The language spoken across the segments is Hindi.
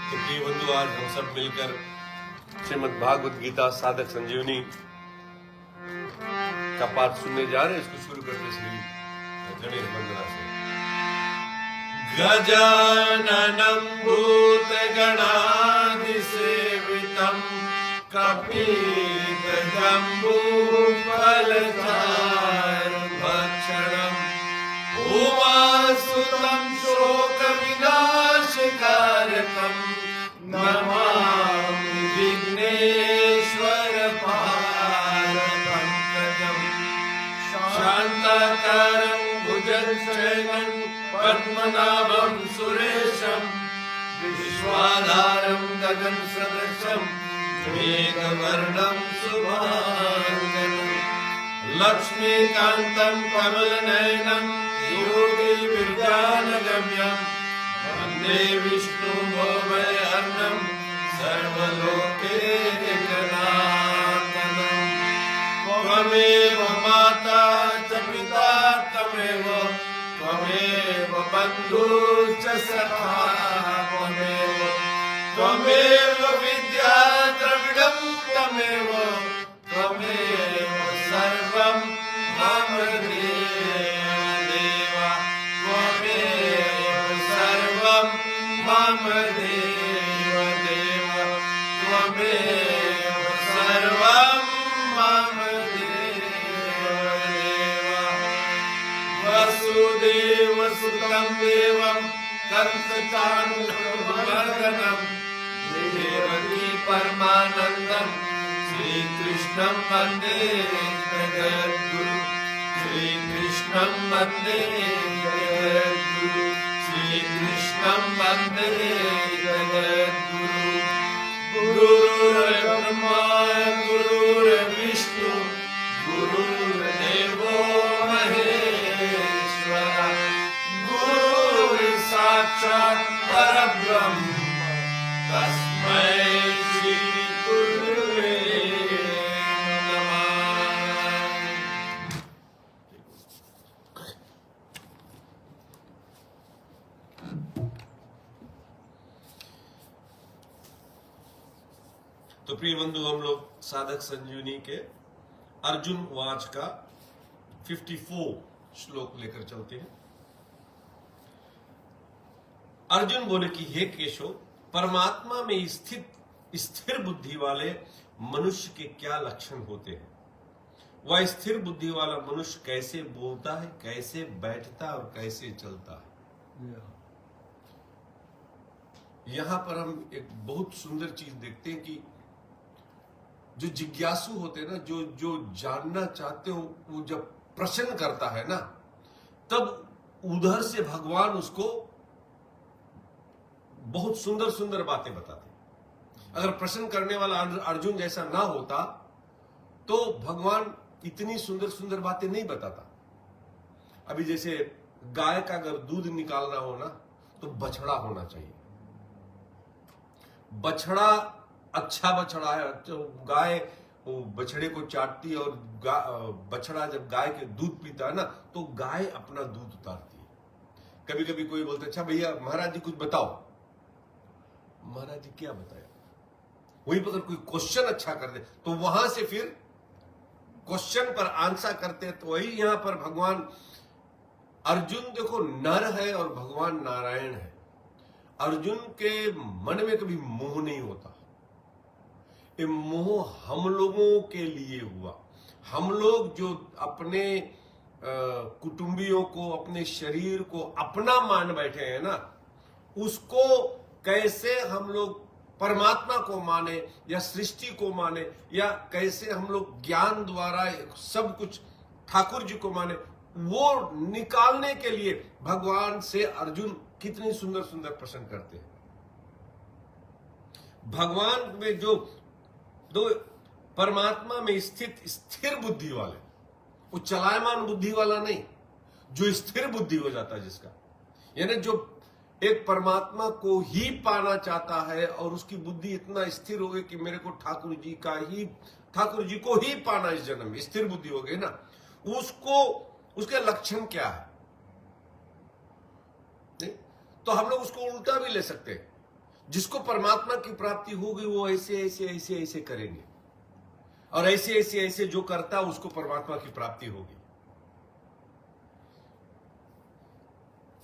तो प्रिय बंधु, आज हम सब मिलकर श्रीमद् भागवत गीता साधक संजीवनी का पाठ सुनने जा रहे हैं। इसको शुरू करते श्री गणेश वंदना से। गजाननं भूतगणाधिसेवितं कपितजम्बूफलचारुभक्षणम् उमासुतं शोकविनाशकारकम् नमामि विघ्नेश्वरपादपङ्कजम् शान्ताकारं भुजगशयनं पद्मनाभं सुरेशं विश्वाधारं गगनसदृशं मेघवर्णं शुभाङ्गं लक्ष्मीकान्तं कमलनयनं योगिविद्यानगम्यं वन्दे विष्णुभवभयहरणं सर्वलोकैकनाथनं। त्वमेव माता च पिता त्वमेव बन्धुश्च सखा त्वमेव विद्या द्रविडं त्वमेव सर्वं मम देव त्वमेव सर्वं मम देव त्वमेव सर्वं मम देव। वसुदेवसुतं देवं कंसचाणूरमर्दनं देवकी परमानन्दं श्रीकृष्णं वन्दे जगद्गुरुं श्रीकृष्णं वन्दे जगद्गुरुं श्रीकृष्णं वन्दे जगद्गुरुं। गुरुर्ब्रह्मा गुरुर्विष्णु गुरुर्देवो महेश्वरः गुरुर्साक्षात् परब्रह्म तस्मै श्री गुरुवे नमः। तो प्रिय बंधु, हम लोग साधक संजीवनी के अर्जुन वाच का 54 श्लोक लेकर चलते हैं। अर्जुन बोले कि हे केशव, परमात्मा में स्थित स्थिर बुद्धि वाले मनुष्य के क्या लक्षण होते हैं? वह स्थिर बुद्धि वाला मनुष्य कैसे बोलता है, कैसे बैठता है और कैसे चलता है? यहां पर हम एक बहुत सुंदर चीज देखते हैं कि जो जिज्ञासु होते हैं ना, जो जानना चाहते हो, वो जब प्रश्न करता है ना, तब उधर से भगवान उसको बहुत सुंदर सुंदर बातें बताते हैं। अगर प्रश्न करने वाला अर्जुन जैसा ना होता तो भगवान इतनी सुंदर सुंदर बातें नहीं बताता। अभी जैसे गाय का अगर दूध निकालना हो ना, तो बछड़ा होना चाहिए। बछड़ा अच्छा बछड़ा है, तो गाय वो बछड़े को चाटती है और बछड़ा जब गाय के दूध पीता है ना, तो गाय अपना दूध उतारती है। कभी कभी कोई बोलता है, अच्छा भैया महाराज जी कुछ बताओ। महाराज जी क्या बताया? वहीं पर अगर कोई क्वेश्चन अच्छा कर दे तो वहां से फिर क्वेश्चन पर आंसर करते हैं। तो वही यहां पर भगवान अर्जुन देखो नर है और भगवान नारायण है। अर्जुन के मन में कभी मोह नहीं होता। ये मोह हम लोगों के लिए हुआ। हम लोग जो अपने कुटुंबियों को, अपने शरीर को अपना मान बैठे हैं ना, उसको कैसे हम लोग परमात्मा को माने या सृष्टि को माने, या कैसे हम लोग ज्ञान द्वारा सब कुछ ठाकुर जी को माने, वो निकालने के लिए भगवान से अर्जुन कितनी सुंदर सुंदर प्रश्न करते हैं। भगवान में जो दो परमात्मा में स्थित स्थिर बुद्धि वाले, वो चलायमान बुद्धि वाला नहीं, जो स्थिर बुद्धि हो जाता है जिसका, यानी जो एक परमात्मा को ही पाना चाहता है और उसकी बुद्धि इतना स्थिर हो गई कि मेरे को ठाकुर जी को ही पाना इस जन्म में, स्थिर बुद्धि हो गई ना, उसको उसके लक्षण क्या है? नहीं? तो हम लोग उसको उल्टा भी ले सकते हैं। जिसको परमात्मा की प्राप्ति होगी वो ऐसे ऐसे ऐसे ऐसे करेंगे, और ऐसे ऐसे ऐसे जो करता उसको परमात्मा की प्राप्ति होगी।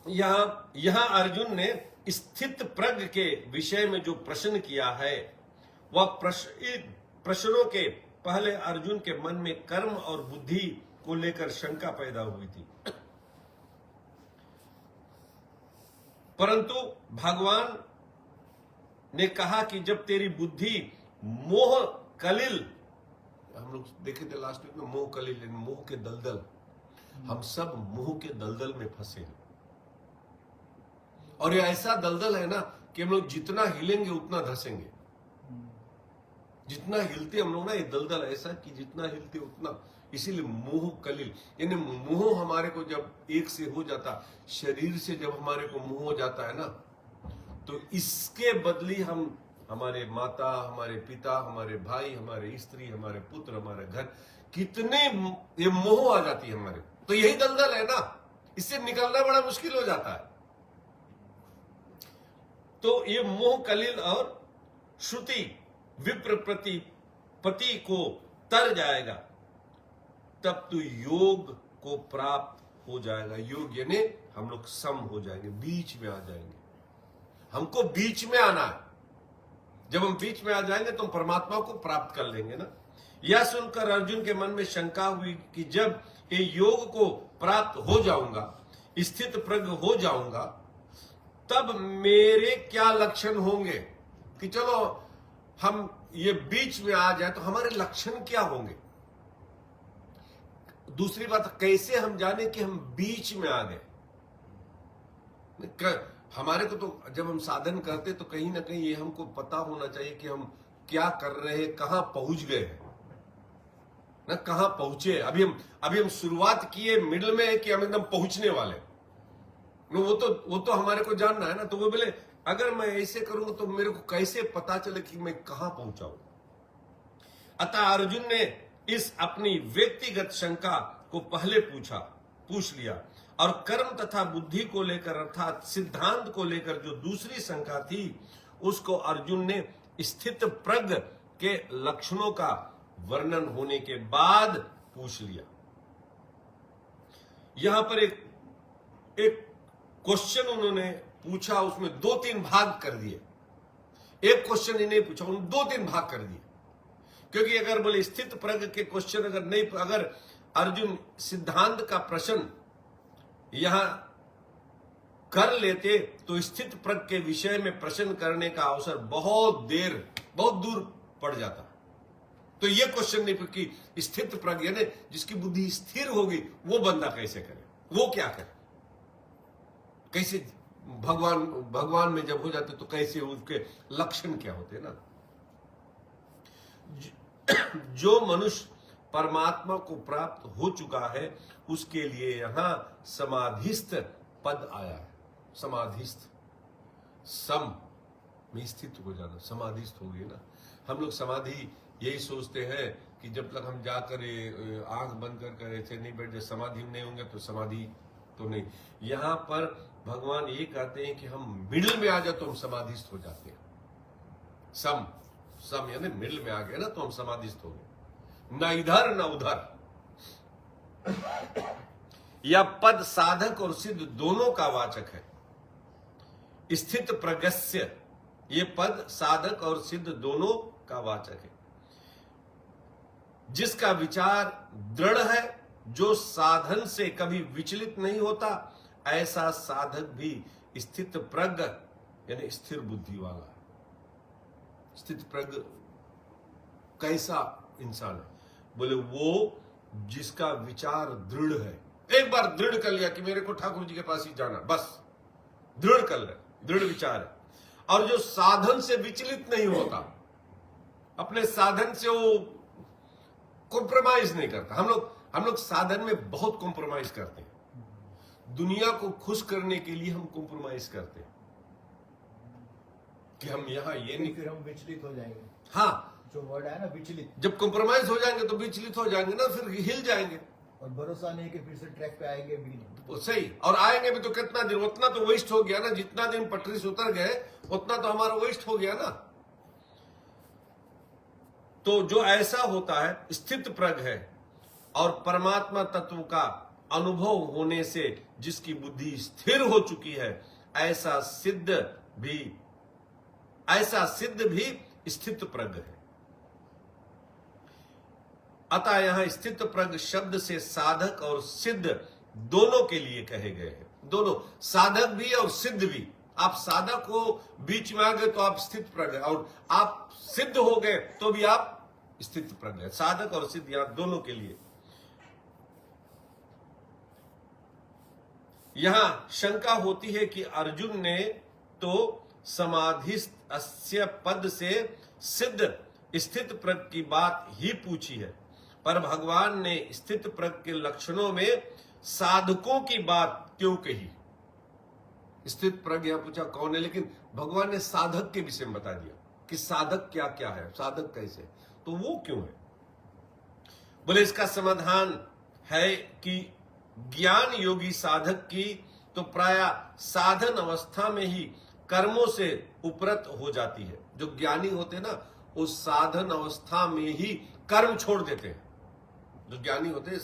यहां अर्जुन ने स्थित प्रज्ञ के विषय में जो प्रश्न किया है, वह प्रश्नों के पहले अर्जुन के मन में कर्म और बुद्धि को लेकर शंका पैदा हुई थी, परंतु भगवान ने कहा कि जब तेरी बुद्धि मोह कलिल, हम लोग देखे थे लास्ट वीक में, मोह कलिल, मोह के दलदल, हम सब मोह के दलदल में फंसे हैं। और ये ऐसा दलदल है ना कि हम लोग जितना हिलेंगे उतना धंसेंगे। जितना हिलते हम लोग ना, ये दलदल ऐसा कि जितना हिलते उतना, इसीलिए मोह कलिल, यानी मोह हमारे को जब एक से हो जाता, शरीर से जब हमारे को मोह हो जाता है ना, तो इसके बदली हम हमारे माता, हमारे पिता, हमारे भाई, हमारे स्त्री, हमारे पुत्र, हमारे घर, कितने ये मोह आ जाती है हमारे। तो यही दलदल है ना, इससे निकलना बड़ा मुश्किल हो जाता है। तो ये मोह कलिल और श्रुति विप्र पति को तर जाएगा, तब तो योग को प्राप्त हो जाएगा। योग यानी हम लोग सम हो जाएंगे, बीच में आ जाएंगे। हमको बीच में आना है। जब हम बीच में आ जाएंगे तो हम परमात्मा को प्राप्त कर लेंगे ना। यह सुनकर अर्जुन के मन में शंका हुई कि जब ये योग को प्राप्त हो जाऊंगा, स्थित प्रज्ञ हो जाऊंगा, तब मेरे क्या लक्षण होंगे? कि चलो हम ये बीच में आ जाए तो हमारे लक्षण क्या होंगे? दूसरी बात, कैसे हम जाने कि हम बीच में आ गए? हमारे को तो जब हम साधन करते तो कहीं ना कहीं ये हमको पता होना चाहिए कि हम क्या कर रहे हैं, कहां पहुंच गए हैं ना, कहां पहुंचे। अभी हम शुरुआत किए, मिडिल में है कि हम एकदम पहुंचने वाले। वो तो हमारे को जानना है ना। तो वो बोले अगर मैं ऐसे करूंगा तो मेरे को कैसे पता चले कि मैं कहां पहुंचा हूं? अतः अर्जुन ने इस अपनी व्यक्तिगत शंका को पहले पूछ लिया, और कर्म तथा बुद्धि को लेकर अर्थात सिद्धांत को लेकर जो दूसरी शंका थी, उसको अर्जुन ने स्थित प्रज्ञ के लक्षणों का वर्णन होने के बाद पूछ लिया। यहां पर एक क्वेश्चन उन्होंने पूछा, उसमें 2-3 भाग कर दिए। एक क्वेश्चन ही नहीं पूछा, उन्होंने 2-3 भाग कर दिए। क्योंकि अगर बोले स्थित प्रज्ञ के क्वेश्चन अगर अर्जुन सिद्धांत का प्रश्न यहां कर लेते तो स्थित प्रज्ञ के विषय में प्रश्न करने का अवसर बहुत दूर पड़ जाता। तो यह क्वेश्चन नहीं कि स्थित प्रज्ञ ने जिसकी बुद्धि स्थिर होगी वो बंदा कैसे करे, वो क्या करे, कैसे भगवान में जब हो जाते तो कैसे उसके लक्षण क्या होते ना। जो मनुष्य परमात्मा को प्राप्त हो चुका है उसके लिए यहां समाधिस्थ पद आया है। समाधिस्थ, सम में स्थित हो जाना, समाधिस्थ हो गए ना। हम लोग समाधि यही सोचते हैं कि जब तक हम जाकर आंख बंद कर ऐसे नहीं बैठ जाए, समाधि में नहीं होंगे तो समाधि तो नहीं। यहां पर भगवान ये कहते हैं कि हम मिडिल में आ जाए तो हम समाधिस्थ हो जाते हैं। सम यानी मिडिल में आ गए ना तो हम समाधिस्थ हो गए, ना इधर ना उधर। यह पद साधक और सिद्ध दोनों का वाचक है। स्थित प्रज्ञस्य, ये पद साधक और सिद्ध दोनों का वाचक है। जिसका विचार दृढ़ है, जो साधन से कभी विचलित नहीं होता, ऐसा साधक भी स्थित प्रज्ञ यानी स्थिर बुद्धि वाला है। स्थित प्रज्ञ कैसा इंसान है? बोले वो जिसका विचार दृढ़ है। एक बार दृढ़ कर लिया कि मेरे को ठाकुर जी के पास ही जाना, बस दृढ़ कर ले, दृढ़ विचार है। और जो साधन से विचलित नहीं होता, अपने साधन से वो कॉम्प्रोमाइज नहीं करता। हम लोग साधन में बहुत कॉम्प्रोमाइज करते हैं। दुनिया को खुश करने के लिए हम कॉम्प्रोमाइज करते हैं कि हम यहां ये नहीं, फिर हम विचलित हो जाएंगे। हाँ, जो वर्ड है ना विचलित, जब कॉम्प्रोमाइज हो जाएंगे तो विचलित हो जाएंगे ना, फिर हिल जाएंगे। और भरोसा नहीं कि फिर से ट्रैक पे आएंगे भी नहीं। वो सही, और आएंगे भी तो कितना दिन, उतना तो वेस्ट हो गया ना, जितना दिन पटरी से उतर गए उतना तो हमारा वेस्ट हो गया ना। तो जो ऐसा होता है स्थित प्रज्ञ है और परमात्मा तत्व का अनुभव होने से जिसकी बुद्धि स्थिर हो चुकी है, ऐसा सिद्ध भी स्थित प्रज्ञ है। अतः यहां स्थित प्रज्ञ शब्द से साधक और सिद्ध दोनों के लिए कहे गए हैं। दोनों, साधक भी और सिद्ध भी। आप साधक हो, बीच में आ गए तो आप स्थित प्रज्ञ, और आप सिद्ध हो गए तो भी आप स्थित प्रज्ञ। साधक और सिद्ध यहां दोनों के लिए। यहां शंका होती है कि अर्जुन ने तो समाधिस्थ्य पद से सिद्ध स्थित प्रज्ञ की बात ही पूछी है, पर भगवान ने स्थित प्रज्ञ के लक्षणों में साधकों की बात क्यों कही? स्थित प्रज्ञ यहां पूछा कौन है, लेकिन भगवान ने साधक के विषय में बता दिया कि साधक क्या क्या है, साधक कैसे, तो वो क्यों है? बोले इसका समाधान है कि ज्ञान योगी साधक की तो प्राय साधन अवस्था में ही कर्मों से उपरत हो जाती है। जो ज्ञानी होते हैं ना, उस साधन अवस्था में ही कर्म छोड़ देते हैं। जो ज्ञानी होते हैं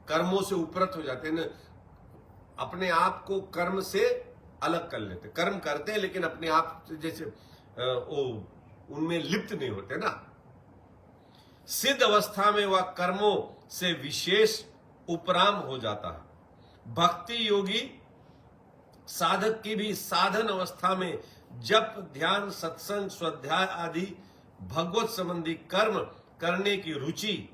कर्मों से उपरत हो जाते हैं ना, अपने आप को कर्म से अलग कर लेते। कर्म करते हैं लेकिन अपने आप जैसे वो उनमें लिप्त नहीं होते ना। सिद्ध अवस्था में वह कर्मों से विशेष उपराम हो जाता है। भक्ति योगी साधक की भी साधन अवस्था में जप, ध्यान, सत्संग, स्वाध्याय आदि भगवत संबंधी कर्म करने की रुचि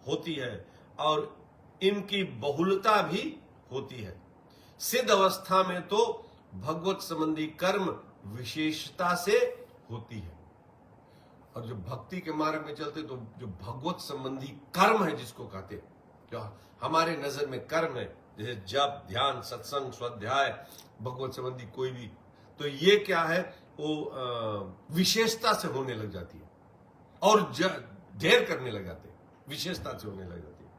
होती है और इनकी बहुलता भी होती है। सिद्ध अवस्था में तो भगवत संबंधी कर्म विशेषता से होती है, और जो भक्ति के मार्ग में चलते तो जो भगवत संबंधी कर्म है जिसको कहते हैं, जो हमारे नजर में कर्म है, जैसे जप, ध्यान, सत्संग, स्वाध्याय, भगवत संबंधी कोई भी, तो ये क्या है, वो विशेषता से होने लग जाती है और ढेर करने लग जाते हैं, विशेषता से होने लग जाती है।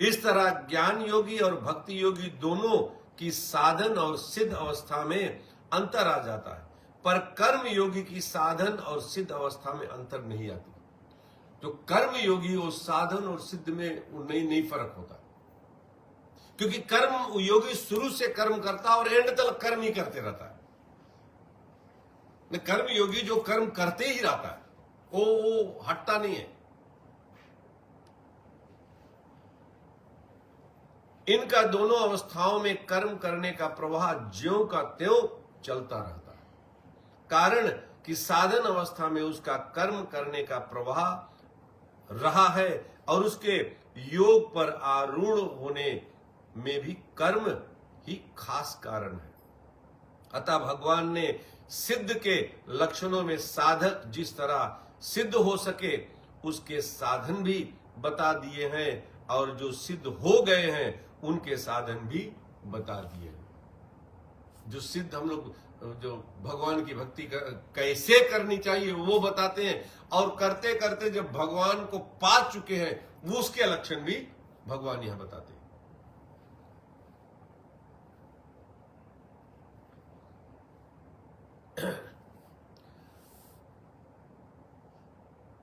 इस तरह ज्ञान योगी और भक्ति योगी दोनों की साधन और सिद्ध अवस्था में अंतर आ जाता है, पर कर्म योगी की साधन और सिद्ध अवस्था में अंतर नहीं आती। जो कर्म योगी वो साधन और सिद्ध में नहीं फर्क होता, क्योंकि कर्म योगी शुरू से कर्म करता है और एंड तक कर्म ही करते रहता है। कर्म योगी जो कर्म करते ही रहता है, वो हटता नहीं है। इनका दोनों अवस्थाओं में कर्म करने का प्रवाह ज्यों का त्यों चलता रहता है, कारण कि साधन अवस्था में उसका कर्म करने का प्रवाह रहा है और उसके योग पर आरूढ़ होने में भी कर्म ही खास कारण है। अतः भगवान ने सिद्ध के लक्षणों में साधक जिस तरह सिद्ध हो सके उसके साधन भी बता दिए हैं, और जो सिद्ध हो गए हैं उनके साधन भी बता दिए हैं। जो सिद्ध हम लोग जो भगवान की भक्ति कैसे करनी चाहिए वो बताते हैं, और करते करते जब भगवान को पा चुके हैं वो उसके लक्षण भी भगवान यहां बताते हैं।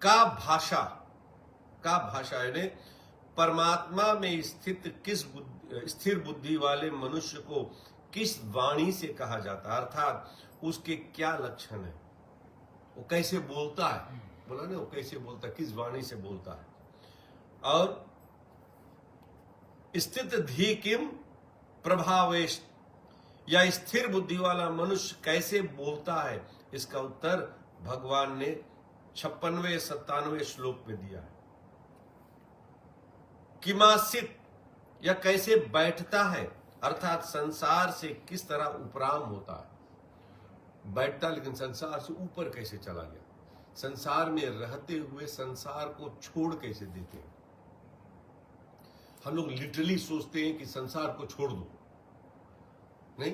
का भाषा यानी परमात्मा में स्थिर बुद्धि वाले मनुष्य को किस वाणी से कहा जाता है, अर्थात उसके क्या लक्षण है, वो कैसे बोलता है, बोला ना, वो कैसे बोलता है, किस वाणी से बोलता है। और स्थित धी किम प्रभावेश, या स्थिर बुद्धि वाला मनुष्य कैसे बोलता है, इसका उत्तर भगवान ने 56वें-97वें श्लोक में दिया है। किमासित, या कैसे बैठता है, अर्थात संसार से किस तरह उपराम होता है। बैठता लेकिन संसार से ऊपर कैसे चला गया, संसार में रहते हुए संसार को छोड़ कैसे देते हैं। हम लोग लिटरली सोचते हैं कि संसार को छोड़ दो, नहीं,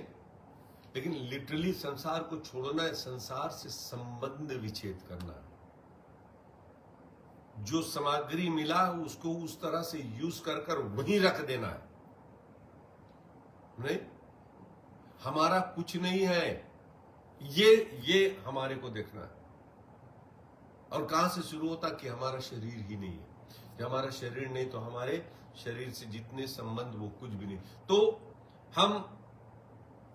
लेकिन लिटरली संसार को छोड़ना है, संसार से संबंध विच्छेद करना है। जो सामग्री मिला उसको उस तरह से यूज कर कर वहीं रख देना है। नहीं, हमारा कुछ नहीं है, ये हमारे को देखना है। और कहां से शुरू होता कि हमारा शरीर ही नहीं है। कि हमारा शरीर नहीं तो हमारे शरीर से जितने संबंध वो कुछ भी नहीं। तो हम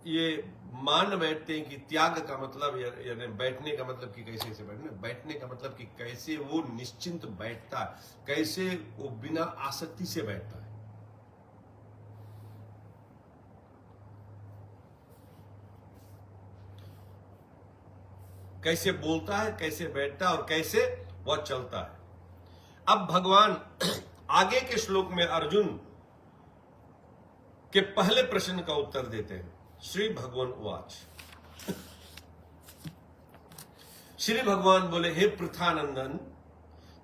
ये मान बैठते हैं कि त्याग का मतलब यानी बैठने का मतलब कि कैसे बैठने का मतलब कि कैसे वो निश्चिंत बैठता है, कैसे वो बिना आसक्ति से बैठता है। कैसे बोलता है, कैसे बैठता है और कैसे वह चलता है। अब भगवान आगे के श्लोक में अर्जुन के पहले प्रश्न का उत्तर देते हैं। श्री भगवान उवाच। श्री भगवान बोले, हे पृथानंदन,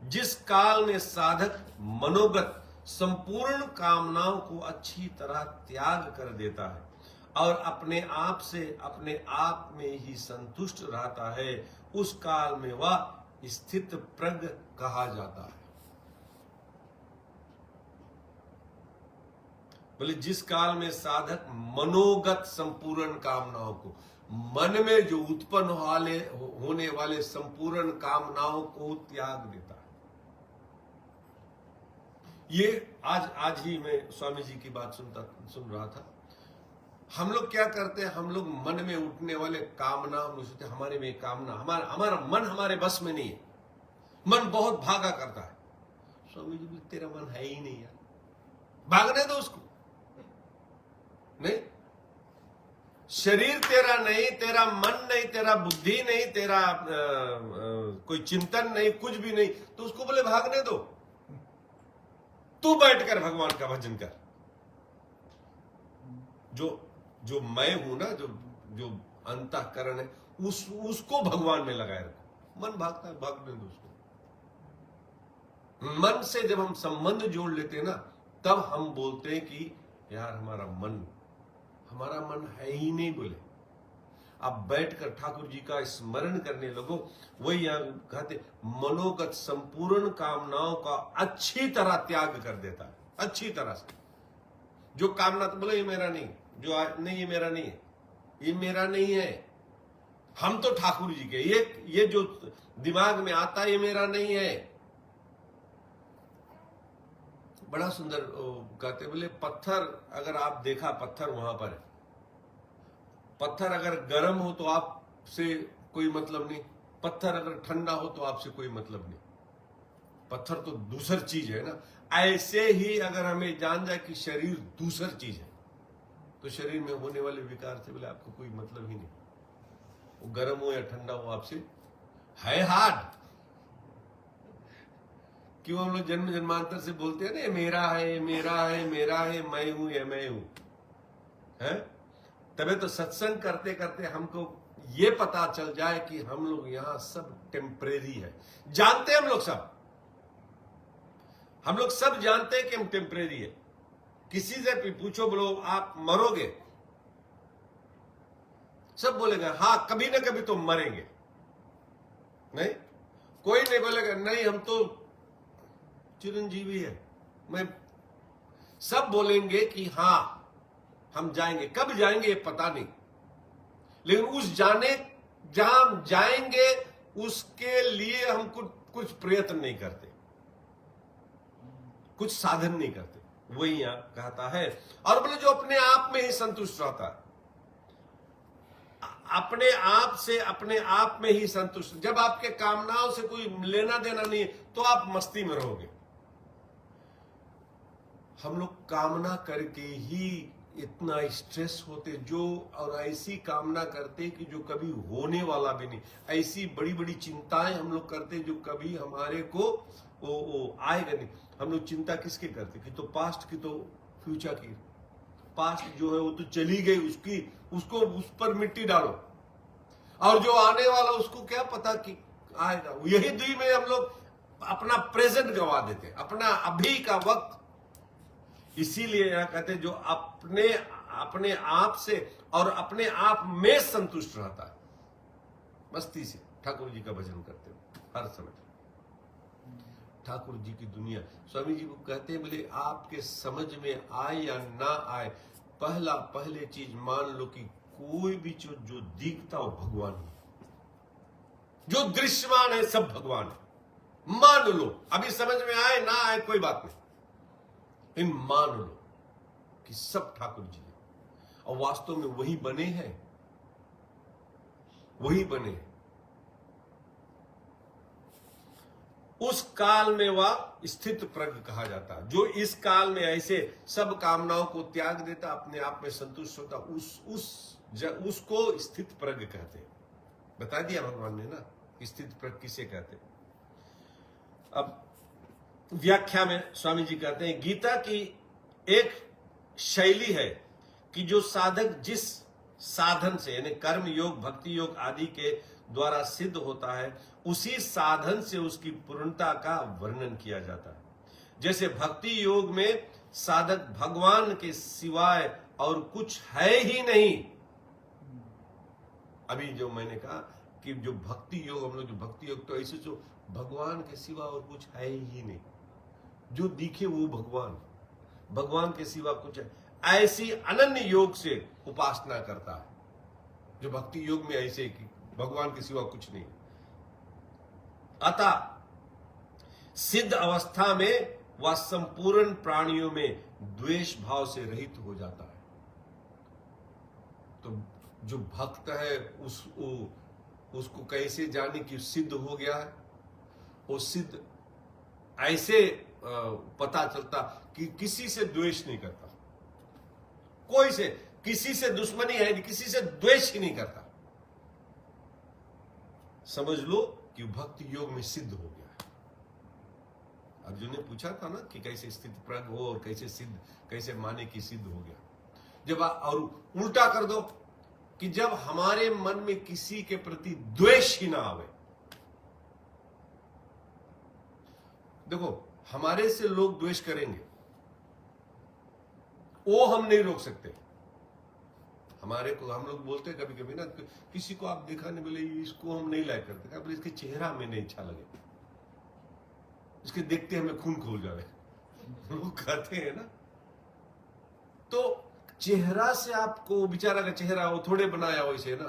जिस काल में साधक मनोगत संपूर्ण कामनाओं को अच्छी तरह त्याग कर देता है और अपने आप से अपने आप में ही संतुष्ट रहता है, उस काल में वह स्थित प्रज्ञ कहा जाता है। बोले, जिस काल में साधक मनोगत संपूर्ण कामनाओं को, मन में जो उत्पन्न होने वाले संपूर्ण कामनाओं को त्याग देता है। ये आज ही मैं स्वामी जी की बात सुन रहा था। हम लोग क्या करते हैं, हम लोग मन में उठने वाले कामना, हम लोग सोचते हमारे में कामना, हमारा मन हमारे बस में नहीं है, मन बहुत भागा करता है। स्वामी जी बोले, तेरा मन है ही नहीं यार, भागने दो उसको। नहीं, शरीर तेरा नहीं, तेरा मन नहीं, तेरा बुद्धि नहीं, तेरा कोई चिंतन नहीं, कुछ भी नहीं, तो उसको बोले भागने दो। तू बैठकर भगवान का भजन कर। जो मैं हूं ना, जो अंतःकरण है, उसको भगवान में लगाए रखो। मन भागता है, भागने दो उसको। मन से जब हम संबंध जोड़ लेते हैं ना, तब हम बोलते हैं कि यार हमारा मन है ही नहीं। बोले आप बैठकर ठाकुर जी का स्मरण करने लगो, वही यहां कहते मनोगत संपूर्ण कामनाओं का अच्छी तरह त्याग कर देता है। अच्छी तरह से जो कामना, तो बोले ये मेरा नहीं, नहीं ये मेरा नहीं है, ये मेरा नहीं है, हम तो ठाकुर जी के। ये जो दिमाग में आता है, ये मेरा नहीं है। बड़ा सुंदर कहते, बोले पत्थर, अगर आप देखा पत्थर वहां पर है, पत्थर अगर गर्म हो तो आपसे कोई मतलब नहीं, पत्थर अगर ठंडा हो तो आपसे कोई मतलब नहीं। पत्थर तो दूसर चीज है ना। ऐसे ही अगर हमें जान जाए कि शरीर दूसर चीज है, तो शरीर में होने वाले विकार से बोले आपको कोई मतलब ही नहीं। वो गर्म हो या ठंडा हो, आपसे है हार्ड। क्यों हम लोग जन्म जन्मांतर से बोलते हैं ना, मेरा है, मेरा है, मेरा है, मैं हूं या मैं हूं, है? तबे तो सत्संग करते करते हमको ये पता चल जाए कि हम लोग यहां सब टेम्परेरी है। जानते हैं हम लोग सब जानते हैं कि हम टेम्परेरी है। किसी से भी पूछो, बोलो आप मरोगे, सब बोलेगा हाँ कभी ना कभी तो मरेंगे। नहीं, कोई नहीं बोलेगा नहीं हम तो चिरंजीवी है। मैं सब बोलेंगे कि हाँ हम जाएंगे, कब जाएंगे ये पता नहीं, लेकिन उस जहां हम जाएंगे उसके लिए हम कुछ प्रयत्न नहीं करते, कुछ साधन नहीं करते। वही यहां कहता है। और बोले जो अपने आप में ही संतुष्ट रहता है, अपने आप से अपने आप में ही संतुष्ट, जब आपके कामनाओं से कोई लेना देना नहीं है तो आप मस्ती में रहोगे। हम लोग कामना करके ही इतना स्ट्रेस होते, जो और ऐसी कामना करते कि जो कभी होने वाला भी नहीं, ऐसी बड़ी बड़ी चिंताएं हम लोग करते जो कभी हमारे को वो आएगा नहीं। हम लोग चिंता किसके करते, कि तो पास्ट की, तो फ्यूचर की। पास्ट जो है वो तो चली गई, उसको उस पर मिट्टी डालो, और जो आने वाला उसको क्या पता कि आएगा। यही दुई में हम लोग अपना प्रेजेंट गवा देते, अपना अभी का वक्त। इसीलिए यहां कहते जो अपने आप से और अपने आप में संतुष्ट रहता है, मस्ती से ठाकुर जी का भजन करते हो हर समय। ठाकुर जी की दुनिया। स्वामी जी को कहते हैं बोले आपके समझ में आए या ना आए, पहले चीज मान लो कि कोई भी जो दिखता हो भगवान है, जो दृश्यमान है सब भगवान है। मान लो, अभी समझ में आए ना आए कोई बात नहीं, लेकिन मान लो कि सब ठाकुर जी है और वास्तव में वही बने हैं, वही बने हैं। उस काल में वह स्थित प्रज्ञ कहा जाता है, जो इस काल में ऐसे सब कामनाओं को त्याग देता, अपने आप में संतुष्ट होता, उसको स्थित प्रज्ञ कहते हैं। बता दिया भगवान ने ना स्थित प्रज्ञ किसे कहते हैं। अब व्याख्या में स्वामी जी कहते हैं गीता की एक शैली है कि जो साधक जिस साधन से यानी कर्म योग, भक्ति योग आदि के द्वारा सिद्ध होता है, उसी साधन से उसकी पूर्णता का वर्णन किया जाता है। जैसे भक्ति योग में साधक भगवान के सिवाय और कुछ है ही नहीं। अभी जो मैंने कहा कि जो भक्ति योग, हम लोग जो भक्ति योग, तो ऐसे जो भगवान के सिवा और कुछ है ही नहीं, जो दिखे वो भगवान, भगवान के सिवा कुछ है, ऐसी अनन्य योग से उपासना करता है। जो भक्ति योग में ऐसे कि भगवान के सिवा कुछ नहीं। अतः सिद्ध अवस्था में वह संपूर्ण प्राणियों में द्वेष भाव से रहित हो जाता है। तो जो भक्त है उसको कैसे जाने कि सिद्ध हो गया है? वो सिद्ध ऐसे पता चलता कि किसी से द्वेष नहीं करता, कोई से, किसी से दुश्मनी है, किसी से द्वेष ही नहीं करता। समझ लो कि भक्ति योग में सिद्ध हो गया है। अर्जुन ने पूछा था ना कि कैसे स्थित प्रज्ञ हो और कैसे सिद्ध, कैसे माने कि सिद्ध हो गया। जब और उल्टा कर दो कि जब हमारे मन में किसी के प्रति द्वेष ही ना आवे। देखो हमारे से लोग द्वेष करेंगे, वो हम नहीं रोक सकते। हमारे को हम लोग बोलते हैं कभी कभी ना, किसी को आप देखा नहीं, बोले इसको हम नहीं लाइक करते, बोले इसके चेहरा में नहीं अच्छा लगे, इसके देखते हमें खून खोल जाए, लोग कहते हैं ना। तो चेहरा से आपको, बेचारा का चेहरा वो थोड़े बनाया वैसे ना,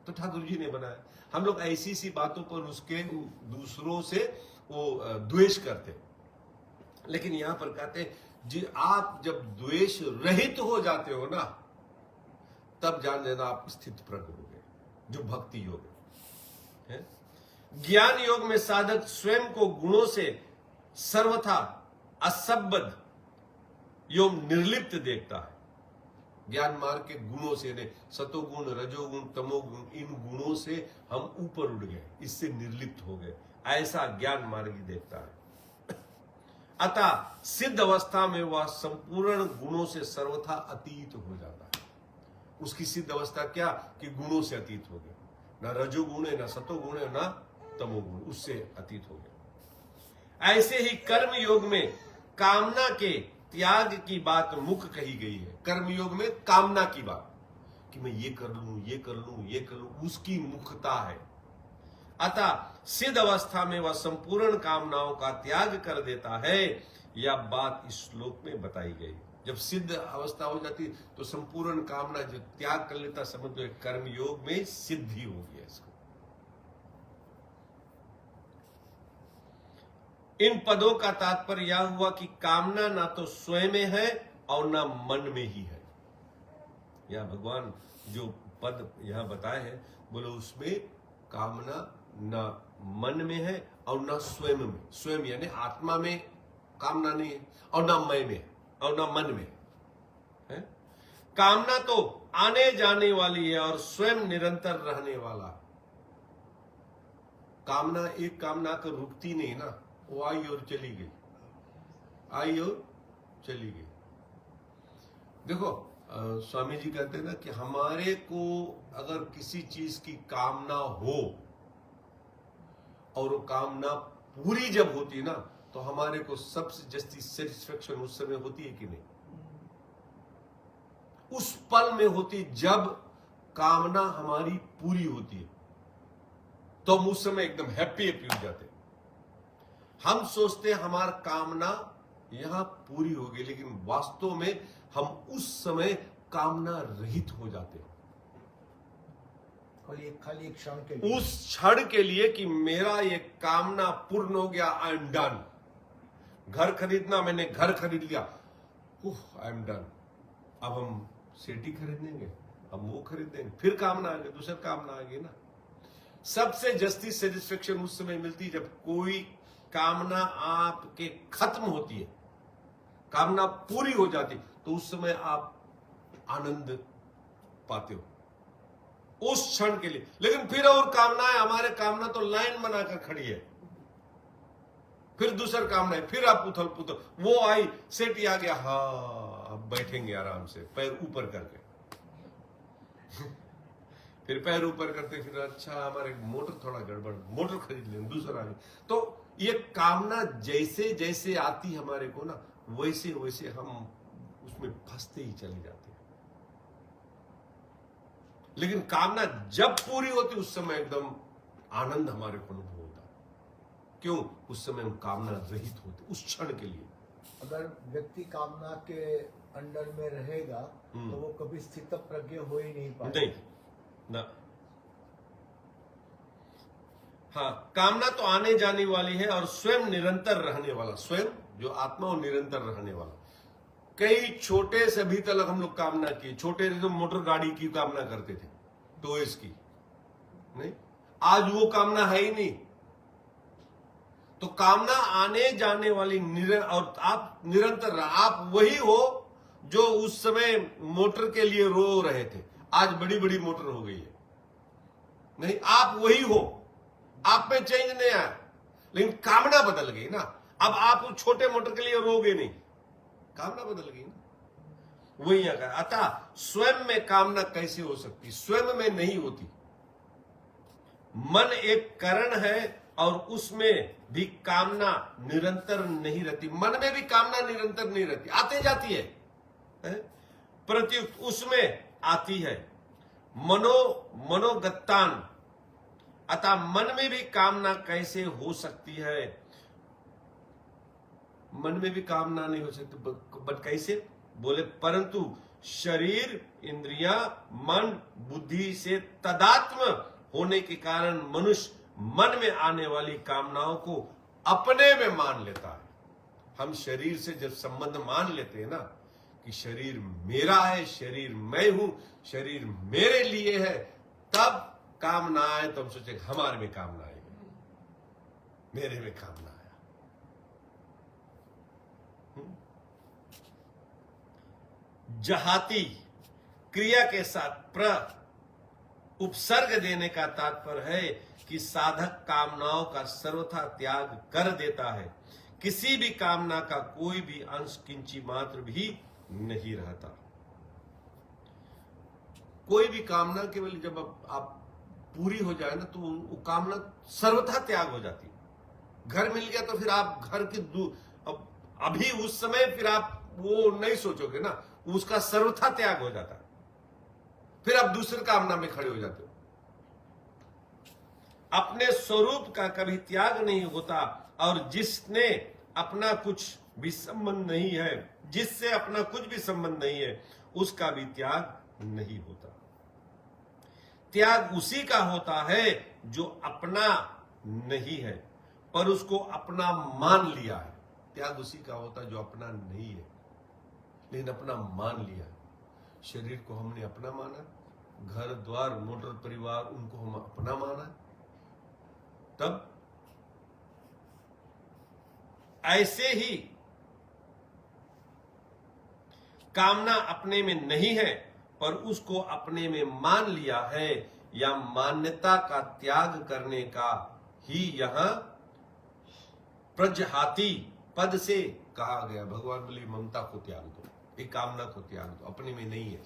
तो ठाकुर जी ने बनाया। हम लोग ऐसी सी बातों पर उसके दूसरों से वो द्वेष करते। लेकिन यहां पर कहते जी आप जब द्वेष रहित हो जाते हो ना, तब जान लेना आप स्थित प्रज्ञ हो गए, जो भक्ति योग है। ज्ञान योग में साधक स्वयं को गुणों से सर्वथा असंबद्ध एवं निर्लिप्त देखता है। ज्ञान मार्ग के गुणों से, सतोगुण, रजोगुण, तमोगुण, इन गुणों से हम ऊपर उठ गए, इससे निर्लिप्त हो गए, ऐसा ज्ञान मार्गी देखता है। अतः सिद्ध अवस्था में वह संपूर्ण गुणों से सर्वथा अतीत हो जाता है। उसकी सिद्ध अवस्था क्या कि गुणों से अतीत हो गया, ना रजोगुण है, ना सतोगुण है, ना तमोगुण, उससे अतीत हो गया। ऐसे ही कर्म योग में कामना के त्याग की बात मुख्य कही गई है। कर्म योग में कामना की बात कि मैं ये कर लूं, ये कर लूं, ये कर लूं, उसकी मुख्यता है। अतः सिद्ध अवस्था में वह संपूर्ण कामनाओं का त्याग कर देता है। यह बात इस श्लोक में बताई गई। जब सिद्ध अवस्था हो जाती तो संपूर्ण कामना जो त्याग कर लेता, समझ लो कर्म योग में सिद्धि हो गया इसको। इन पदों का तात्पर्य यह हुआ कि कामना ना तो स्वयं में है और ना मन में ही है। यह भगवान जो पद यहां बताए हैं, बोलो उसमें कामना ना मन में है और ना स्वयं में। स्वयं यानी आत्मा में कामना नहीं है, और ना मैं में और ना मन में है। कामना तो आने जाने वाली है और स्वयं निरंतर रहने वाला। कामना एक कामना कर रुकती नहीं ना, वो आई और चली गई, आई और चली गई। देखो स्वामी जी कहते हैं ना कि हमारे को अगर किसी चीज की कामना हो और वो कामना पूरी जब होती है ना, तो हमारे को सबसे जस्ती सेटिस्फेक्शन उस समय होती है कि नहीं? उस पल में होती जब कामना हमारी पूरी होती है, तो हम उस समय एकदम हैप्पी हो जाते हैं। हम सोचते हैं हमारी कामना यहां पूरी होगी, लेकिन वास्तव में हम उस समय कामना रहित हो जाते हैं। खाली एक क्षण के लिए, उस क्षण के लिए कि मेरा ये कामना पूर्ण हो गया, आई एम डन। घर खरीदना, मैंने घर खरीद लिया, आई एम डन। अब हम सिटी खरीदेंगे, हम वो खरीदेंगे, फिर कामना आ गई, दूसरा कामना आ गई ना। सबसे जस्ती सेटिस्फेक्शन उस समय मिलती है जब कोई कामना आपके खत्म होती है, कामना पूरी हो जाती, तो उस समय आप आनंद पाते हो उस क्षण के लिए। लेकिन फिर और कामनाएं, हमारे कामना तो लाइन बनाकर खड़ी है, फिर दूसरा कामना है, फिर आप उथल पुथल, वो आई, सेट आ गया, हाँ अब बैठेंगे आराम से पैर ऊपर करके फिर पैर ऊपर करते, फिर अच्छा हमारे मोटर थोड़ा गड़बड़, मोटर खरीद लें, दूसरा आ गया। तो ये कामना जैसे जैसे आती हमारे को ना, वैसे वैसे हम उसमें फंसते ही चले जाते हैं। लेकिन कामना जब पूरी होती उस समय एकदम आनंद हमारे को अनुभव होता है। क्यों? उस समय हम कामना रहित होते उस क्षण के लिए। अगर व्यक्ति कामना के अंडर में रहेगा तो वो कभी स्थित प्रज्ञ हो ही नहीं पाएगा। नहीं ना। हाँ, कामना तो आने जाने वाली है और स्वयं निरंतर रहने वाला, स्वयं जो आत्मा वो निरंतर रहने वाला। कई छोटे से अभी तक हम लोग कामना किए, छोटे से तो मोटर गाड़ी की कामना करते थे, टॉयज की नहीं, आज वो कामना है ही नहीं। तो कामना आने जाने वाली और आप निरंतर, आप वही हो जो उस समय मोटर के लिए रो रहे थे, आज बड़ी बड़ी मोटर हो गई है। नहीं, आप वही हो, आप में चेंज नहीं आया, लेकिन कामना बदल गई ना। अब आप उस छोटे मोटर के लिए रोगे नहीं, कामना बदल गई ना। वही अगर अतः स्वयं में कामना कैसे हो सकती? स्वयं में नहीं होती। मन एक कारण है और उसमें भी कामना निरंतर नहीं रहती। मन में भी कामना निरंतर नहीं रहती, आते जाती है, प्रत्युक्त उसमें आती है। मनोगतान, अतः मन में भी कामना कैसे हो सकती है? मन में भी कामना नहीं हो सकती, बट कैसे? बोले परंतु शरीर, इंद्रियां, मन, बुद्धि से तदात्म होने के कारण मनुष्य मन में आने वाली कामनाओं को अपने में मान लेता है। हम शरीर से जब संबंध मान लेते हैं ना कि शरीर मेरा है, शरीर मैं हूं, शरीर मेरे लिए है, तब कामना आए तो हम सोचे हमारे में कामना आएगी, मेरे में कामना आया। जहाती क्रिया के साथ उपसर्ग देने का तात्पर्य है कि साधक कामनाओं का सर्वथा त्याग कर देता है। किसी भी कामना का कोई भी अंश किंची मात्र भी नहीं रहता। कोई भी कामना केवल जब आप पूरी हो जाए ना, तो वो कामना सर्वथा त्याग हो जाती। घर मिल गया तो फिर आप घर के अभी उस समय फिर आप वो नहीं सोचोगे ना, उसका सर्वथा त्याग हो जाता है। फिर आप दूसरे कामना में खड़े हो जाते हो। अपने स्वरूप का कभी त्याग नहीं होता और जिसने अपना कुछ भी संबंध नहीं है, जिससे अपना कुछ भी संबंध नहीं है, उसका भी त्याग नहीं होता। त्याग उसी का होता है जो अपना नहीं है पर उसको अपना मान लिया है। त्याग उसी का होता है जो अपना नहीं है लेकिन अपना मान लिया। शरीर को हमने अपना माना, घर द्वार मोटर परिवार उनको हम अपना माना, तब ऐसे ही कामना अपने में नहीं है पर उसको अपने में मान लिया है, या मान्यता का त्याग करने का ही यहां प्रजहाति पद से कहा गया। भगवान बोले ममता को त्याग दो, एक कामना को त्याग दो, अपने में नहीं है।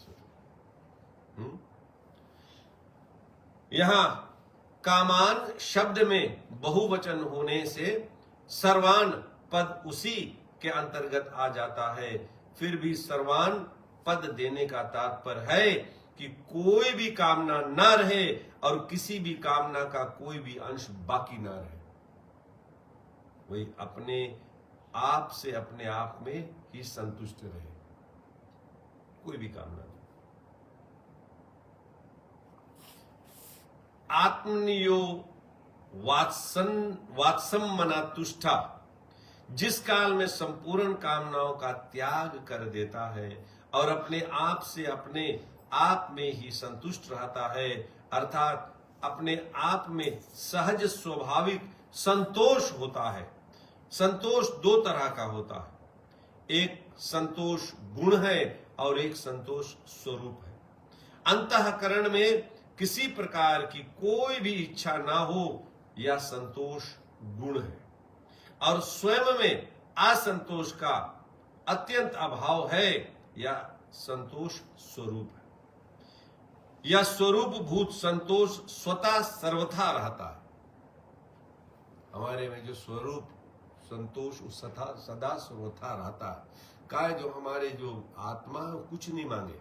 यहां कामान शब्द में बहुवचन होने से सर्वान पद उसी के अंतर्गत आ जाता है। फिर भी सर्वान पद देने का तात्पर्य है कि कोई भी कामना ना रहे और किसी भी कामना का कोई भी अंश बाकी ना रहे। वही अपने आप से अपने आप में ही संतुष्ट रहे, कोई भी कामना नहीं। आत्मनियो वात्समना तुष्टा, जिस काल में संपूर्ण कामनाओं का त्याग कर देता है और अपने आप से अपने आप में ही संतुष्ट रहता है, अर्थात अपने आप में सहज स्वाभाविक संतोष होता है। संतोष दो तरह का होता है, एक संतोष गुण है और एक संतोष स्वरूप है। अंतःकरण में किसी प्रकार की कोई भी इच्छा ना हो, यह संतोष गुण है, और स्वयं में असंतोष का अत्यंत अभाव है, यह संतोष स्वरूप है। यह स्वरूप भूत संतोष स्वतः सर्वथा रहता है। हमारे में जो स्वरूप संतोष सदा सर्वथा रहता है, का जो हमारे जो आत्मा है कुछ नहीं मांगे,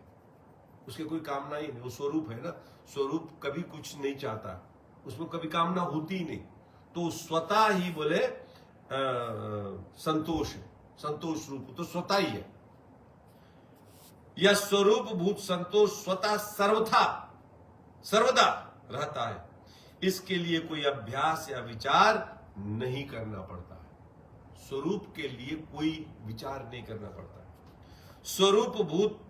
उसके कोई कामना ही नहीं, वो स्वरूप है ना। स्वरूप कभी कुछ नहीं चाहता, उसमें कभी कामना होती ही नहीं, तो स्वतः ही बोले संतोष है, संतोष रूप तो स्वतः ही है। यह स्वरूप भूत संतोष स्वतः सर्वदा रहता है। इसके लिए कोई अभ्यास या विचार नहीं करना पड़ता है। स्वरूप के लिए कोई विचार नहीं करना पड़ता है। स्वरूप भूत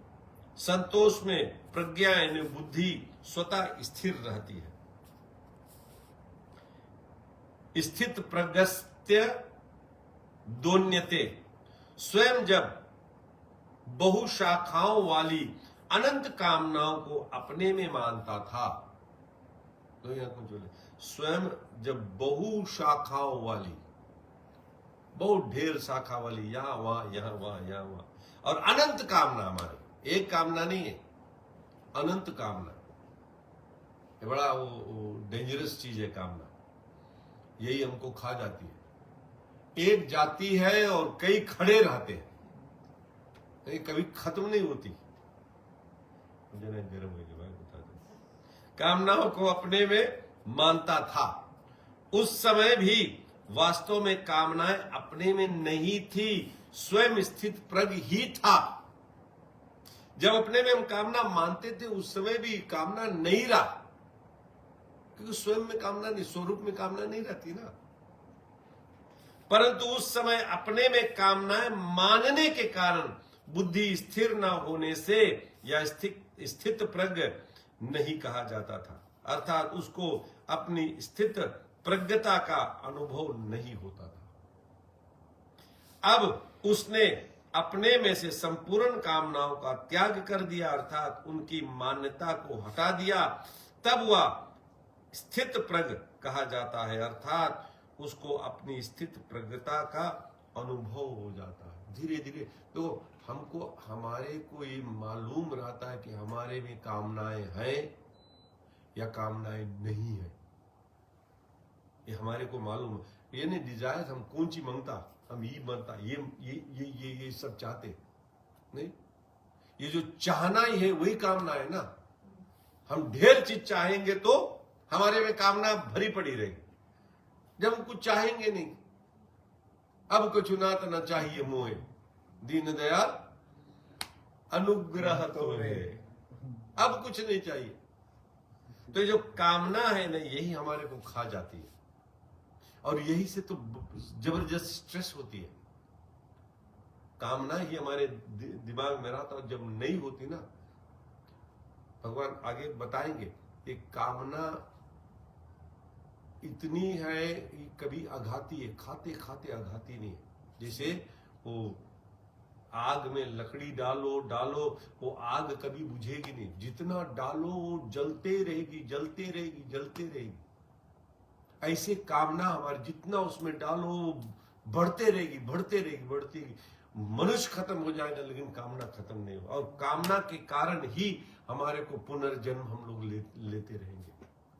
संतोष में प्रज्ञा यानी बुद्धि स्वतः स्थिर रहती है। स्थित प्रगस्त्य दोन्यते, स्वयं जब बहुशाखाओं वाली अनंत कामनाओं को अपने में मानता था, तो यहां कुछ बोले, स्वयं जब बहुशाखाओं वाली, बहुत ढेर शाखा वाली, यहां वहां यहां वहां यहां वहां, और अनंत कामना, हमारी एक कामना नहीं है, अनंत कामना। ये बड़ा वो डेंजरस चीज है कामना, यही हमको खा जाती है। एक जाती है और कई खड़े रहते हैं, ये कभी खत्म नहीं होती। मुझे ना गर्म हो गया भाई, बता दो। कामनाओं को अपने में मानता था, उस समय भी वास्तव में कामनाएं अपने में नहीं थी, स्वयं स्थित प्रज्ञ ही था। जब अपने में हम कामना मानते थे, उस समय भी कामना नहीं रहा, क्योंकि स्वयं में कामना नहीं, स्वरूप में कामना नहीं रहती ना। परंतु उस समय अपने में कामनाएं मानने के कारण बुद्धि स्थिर न होने से यह स्थित प्रज्ञ नहीं कहा जाता था, अर्थात उसको अपनी स्थित प्रज्ञता का अनुभव नहीं होता था। अब उसने अपने में से संपूर्ण कामनाओं का त्याग कर दिया, अर्थात उनकी मान्यता को हटा दिया, तब वह स्थित प्रज्ञ कहा जाता है, अर्थात उसको अपनी स्थित प्रज्ञता का अनुभव हो जाता है। धीरे धीरे तो हमको हमारे को ये मालूम रहता है कि हमारे में कामनाएं हैं या कामनाएं नहीं है, ये हमारे को मालूम है। ये नहीं डिजायर हम कौन सी मांगता, हम ये मांगता, ये सब चाहते नहीं। ये जो चाहना ही है वही कामना है ना। हम ढेर चीज चाहेंगे तो हमारे में कामना भरी पड़ी रहेगी। जब हम कुछ चाहेंगे नहीं, अब कुछ नात न चाहिए मोहे, दीन दयाल अनुग्रह तो है, अब कुछ नहीं चाहिए। तो जो कामना है ना, यही हमारे को खा जाती है, और यही से तो जबरदस्त स्ट्रेस होती है। कामना ही हमारे दिमाग में रहता, और जब नहीं होती ना, भगवान आगे बताएंगे, एक कामना इतनी है कभी आघाती है, खाते खाते आघाती नहीं है। जैसे वो आग में लकड़ी डालो डालो, वो आग कभी बुझेगी नहीं, जितना डालो वो जलते रहेगी जलते रहेगी जलते रहेगी। ऐसे कामना हमारे जितना उसमें डालो बढ़ते रहेगी बढ़ते रहेगी बढ़ती रहेगी। मनुष्य खत्म हो जाएगा लेकिन कामना खत्म नहीं होगा, और कामना के कारण ही हमारे को पुनर्जन्म हम लोग लेते रहेंगे।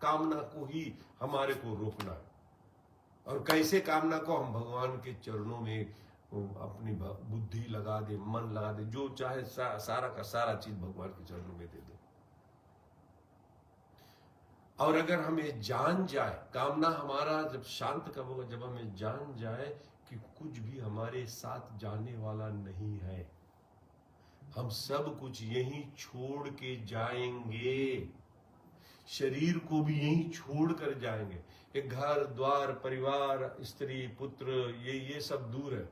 कामना को ही हमारे को रोकना है, और कैसे कामना को हम भगवान के चरणों में अपनी बुद्धि लगा दे, मन लगा दे, जो चाहे सारा का सारा चीज भगवान के चरणों में दे दो। और अगर हमें जान जाए, कामना हमारा जब शांत कब होगा, जब हमें जान जाए कि कुछ भी हमारे साथ जाने वाला नहीं है, हम सब कुछ यहीं छोड़ के जाएंगे, शरीर को भी यहीं छोड़ कर जाएंगे। एक घर द्वार परिवार स्त्री पुत्र ये सब दूर है,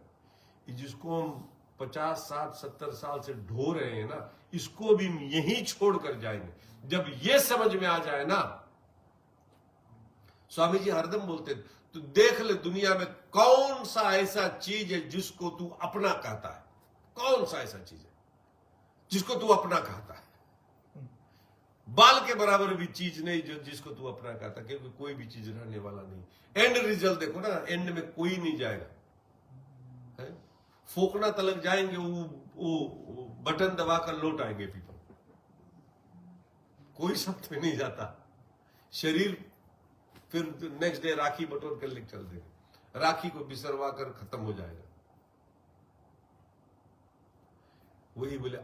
जिसको हम 50 60 70 साल से ढो रहे हैं ना, इसको भी यहीं छोड़ कर जाएंगे। जब ये समझ में आ जाए ना, स्वामी जी हरदम बोलते तो देख ले दुनिया में कौन सा ऐसा चीज है जिसको तू अपना कहता है, कौन सा ऐसा चीज है जिसको तू अपना कहता है। बाल के बराबर भी चीज नहीं जो जिसको तू अपना कहता, क्योंकि कोई भी चीज रहने वाला नहीं। एंड रिजल्ट देखो ना, एंड में कोई नहीं जाएगा, है? फोकना तलक जाएंगे, वो बटन दबाकर लौट आएंगे पीपल, कोई सब तो नहीं जाता। शरीर फिर नेक्स्ट डे राखी बटोर कर लेकर चल देंगे, राखी को बिसरवा कर खत्म हो जाएगा। वही बोले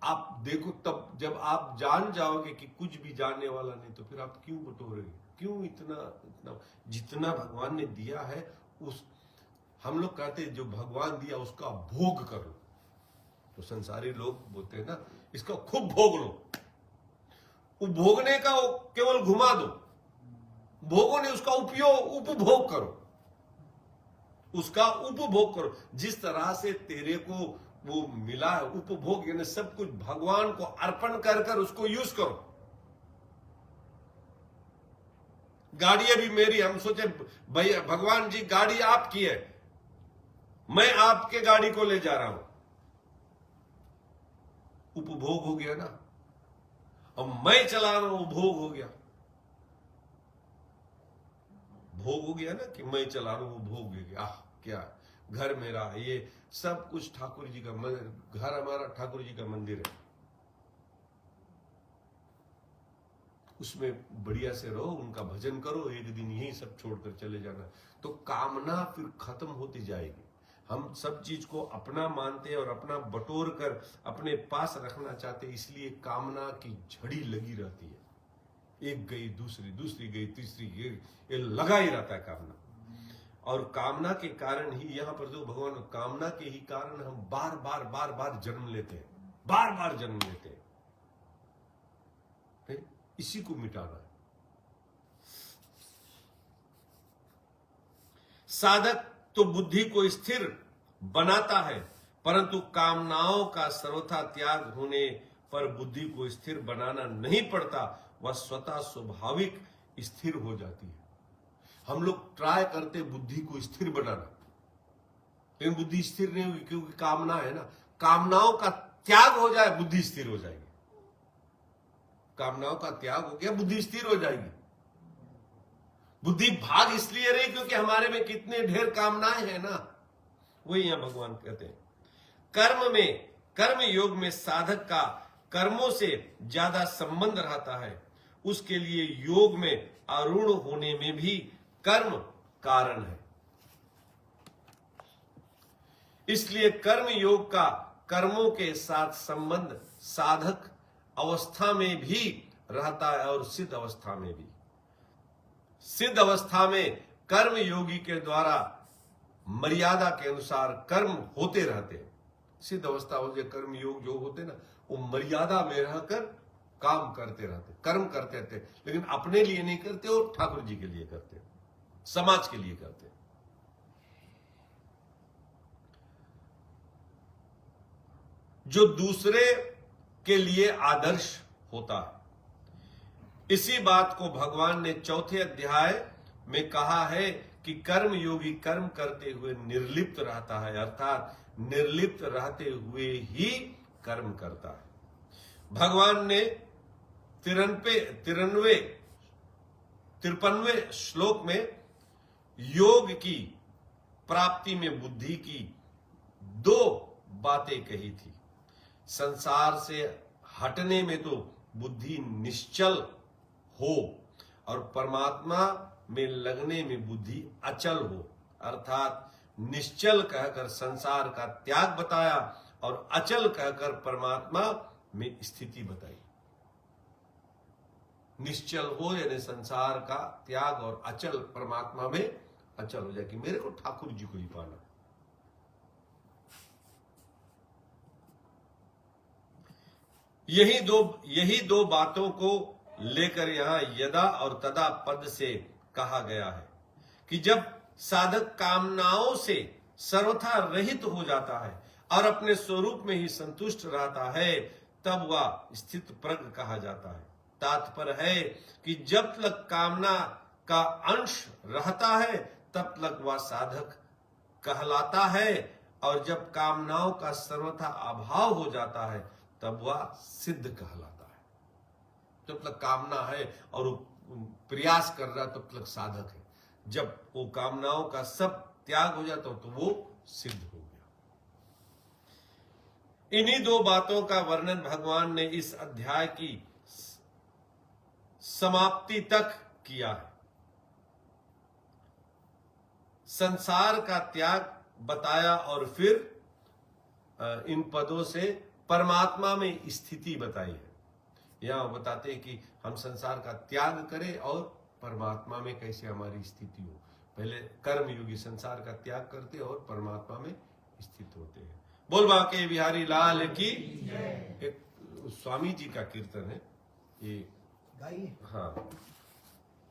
आप देखो, तब जब आप जान जाओगे कि कुछ भी जानने वाला नहीं, तो फिर आप क्यों बटोरेंगे, क्यों इतना जितना भगवान ने दिया है उस, हम लोग कहते हैं जो भगवान दिया उसका भोग करो। तो संसारी लोग बोलते हैं ना, इसका खूब भोग लो। वो भोगने का वो केवल घुमा दो, भोगो नहीं, उसका उपभोग करो, उसका उपभोग करो। जिस तरह से तेरे को वो मिला है उपभोग, यानी सब कुछ भगवान को अर्पण कर कर उसको यूज करो। गाड़ी अभी मेरी, हम सोचे भैया भगवान जी गाड़ी आपकी है, मैं आपके गाड़ी को ले जा रहा हूं, उपभोग हो गया ना। अब मैं चला रहा हूं, भोग हो गया, भोग हो गया ना कि मैं चला रहा हूं, वो भोग हो गया। क्या घर मेरा, ये सब कुछ ठाकुर जी का घर, हमारा ठाकुर जी का मंदिर है, उसमें बढ़िया से रहो, उनका भजन करो, एक दिन यही सब छोड़कर चले जाना, तो कामना फिर खत्म होती जाएगी। हम सब चीज को अपना मानते हैं और अपना बटोर कर अपने पास रखना चाहते हैं, इसलिए कामना की झड़ी लगी रहती है, एक गई दूसरी, दूसरी गई तीसरी गई, ये लगा ही रहता है कामना। और कामना के कारण ही यहाँ पर जो भगवान, कामना के ही कारण हम बार बार जन्म लेते हैं, बार बार जन्म लेते हैं, इसी को मिटाना है। साधक तो बुद्धि को स्थिर बनाता है, परंतु कामनाओं का सर्वथा त्याग होने पर बुद्धि को स्थिर बनाना नहीं पड़ता, वह स्वतः स्वाभाविक स्थिर हो जाती है। हम लोग ट्राई करते बुद्धि को स्थिर बनाना, लेकिन बुद्धि स्थिर नहीं होगी, क्योंकि कामना है ना। कामनाओं का त्याग हो जाए, बुद्धि स्थिर हो जाएगी। कामनाओं का त्याग हो गया, बुद्धि स्थिर हो जाएगी। बुद्धि भाग इसलिए रही क्योंकि हमारे में कितने ढेर कामनाएं हैं ना, वही यहां भगवान कहते हैं। कर्म योग में साधक का कर्मों से ज्यादा संबंध रहता है, उसके लिए योग में आरूढ़ होने में भी कर्म कारण है। इसलिए कर्म योग का कर्मों के साथ संबंध साधक अवस्था में भी रहता है और सिद्ध अवस्था में भी। सिद्ध अवस्था में कर्म योगी के द्वारा मर्यादा के अनुसार कर्म होते रहते हैं। सिद्ध अवस्था हो जाए, कर्म योग जो होते ना, वो मर्यादा में रहकर काम करते रहते, कर्म करते रहते, लेकिन अपने लिए नहीं करते और ठाकुर जी के लिए करते, समाज के लिए करते। जो दूसरे के लिए आदर्श होता है। इसी बात को भगवान ने चौथे अध्याय में कहा है कि कर्म योगी कर्म करते हुए निर्लिप्त रहता है, अर्थात निर्लिप्त रहते हुए ही कर्म करता है। भगवान ने 53वें श्लोक में योग की प्राप्ति में बुद्धि की 2 बातें कही थी। संसार से हटने में तो बुद्धि निश्चल हो और परमात्मा में लगने में बुद्धि अचल हो, अर्थात निश्चल कहकर संसार का त्याग बताया और अचल कहकर परमात्मा में स्थिति बताई। निश्चल हो, यानी संसार का त्याग और अचल परमात्मा में अचल हो जाए कि मेरे को ठाकुर जी को ही पाना। यही दो बातों को लेकर यहां यदा और तदा पद से कहा गया है कि जब साधक कामनाओं से सर्वथा रहित हो जाता है और अपने स्वरूप में ही संतुष्ट रहता है, तब वह स्थित प्रज्ञ कहा जाता है। तात्पर्य है कि जब तक कामना का अंश रहता है तब तक वह साधक कहलाता है, और जब कामनाओं का सर्वथा अभाव हो जाता है तब वह सिद्ध कहलाता है। जब तक कामना है और वो प्रयास कर रहा है तब तक साधक है, जब वो कामनाओं का सब त्याग हो जाता तो वो सिद्ध हो गया। इन्हीं दो बातों का वर्णन भगवान ने इस अध्याय की समाप्ति तक किया है। संसार का त्याग बताया और फिर इन पदों से परमात्मा में स्थिति बताई है। यहां बताते हैं कि हम संसार का त्याग करें और परमात्मा में कैसे हमारी स्थिति हो। पहले कर्म योगी संसार का त्याग करते और परमात्मा में स्थित होते हैं। बोल बाके बिहारी लाल की। एक स्वामी जी का कीर्तन है ये, गाइए। हाँ,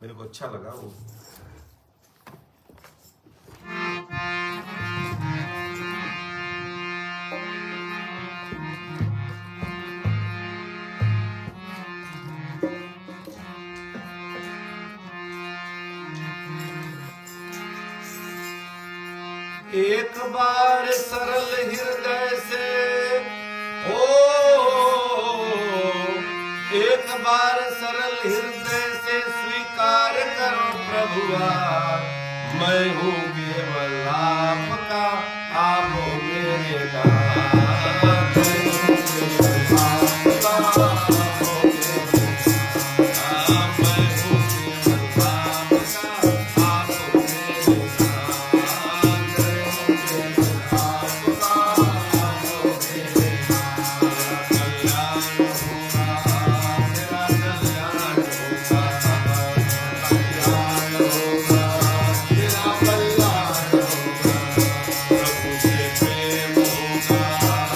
मेरे को अच्छा लगा वो। एक बार सरल हृदय से एक बार सरल हृदय से स्वीकार करो प्रभुआ, मैं हूँ केवल आपका, आप हो मेरे नाथ। प्रभु से प्रेम होगा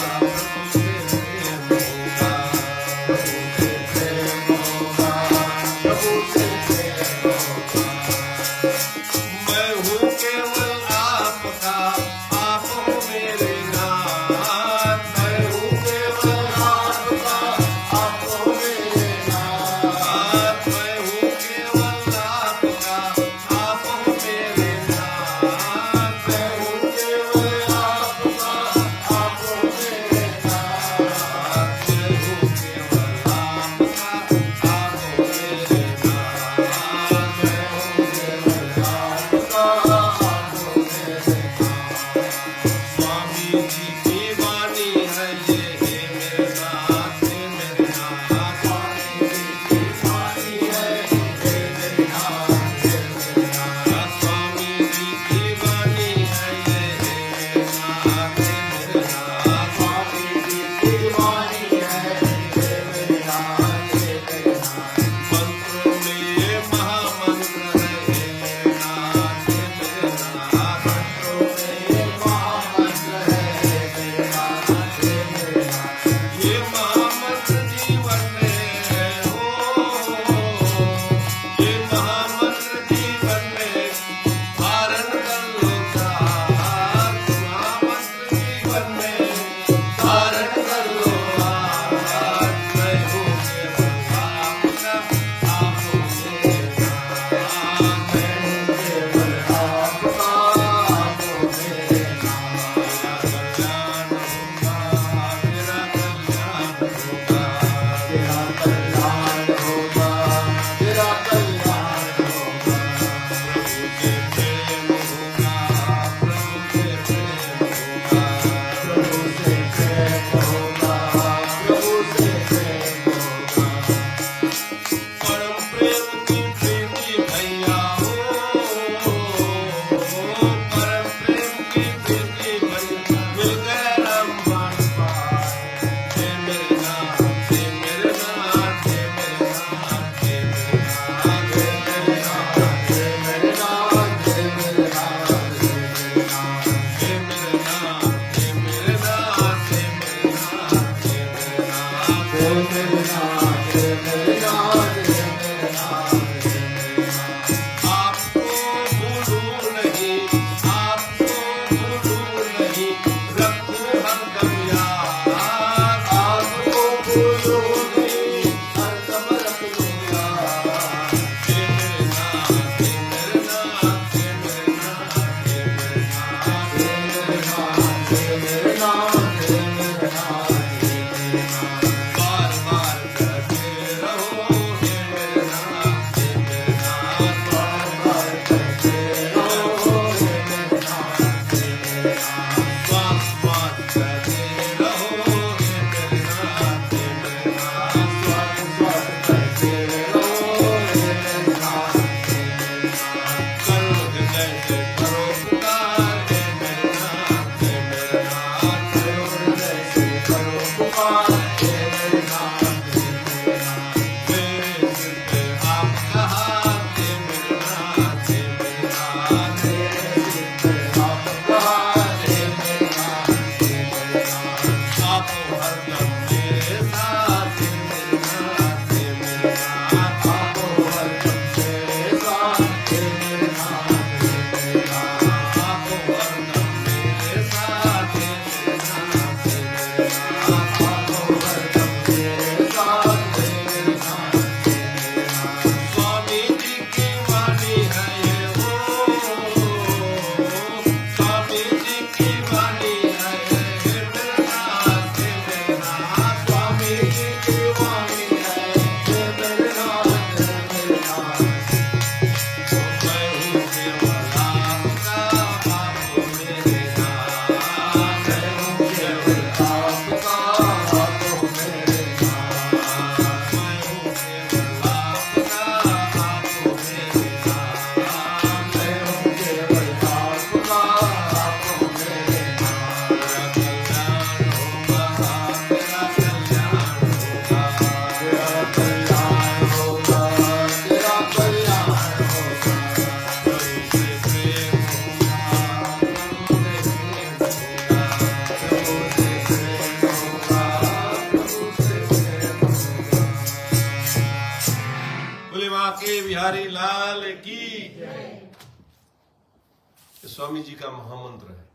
स्वामी जी का महामंत्र है,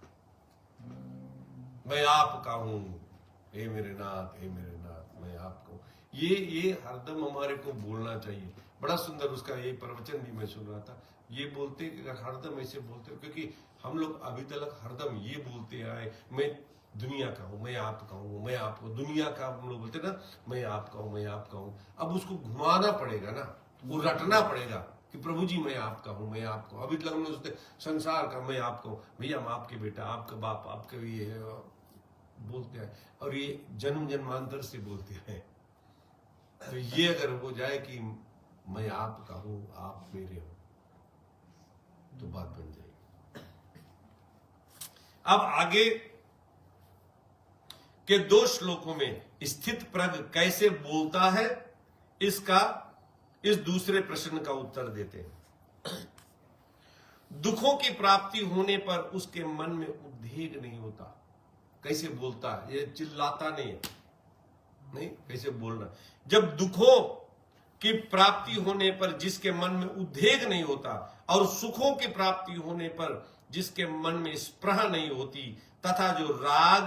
मैं आपका हूं, हे मेरे नाथ, हे मेरे नाथ, मैं आपका हूं। ये हरदम हमारे को बोलना चाहिए। बड़ा सुंदर उसका ये प्रवचन भी मैं सुन रहा था। ये बोलते कि अगर हरदम ऐसे बोलते, क्योंकि हम लोग अभी तक हरदम ये बोलते आए, मैं दुनिया का हूं, मैं आपका हूं, मैं आपको, दुनिया का हम लोग बोलते ना, मैं आपका हूं, मैं आपका हूं। अब उसको घुमाना पड़ेगा ना, वो रटना पड़ेगा कि प्रभु जी मैं आपका हूं, मैं आपका हूं। अभी तक हम लोग सोचते संसार का, मैं आपका हूं, भैया हम आपके बेटा, आपका बाप, आपके ये बोलते हैं, और ये जन्म जन्मांतर से बोलते हैं। तो ये अगर हो जाए कि मैं आपका हूं, आप मेरे हो, तो बात बन जाएगी। अब आगे के 2 श्लोकों में स्थित प्रज्ञ कैसे बोलता है, इस दूसरे प्रश्न का उत्तर देते हैं। दुखों की प्राप्ति होने पर उसके मन में उद्वेग नहीं होता। कैसे बोलता है? ये चिल्लाता नहीं है, नहीं, कैसे बोलना। जब दुखों की प्राप्ति होने पर जिसके मन में उद्वेग नहीं होता, और सुखों की प्राप्ति होने पर जिसके मन में स्पृहा नहीं होती, तथा जो राग,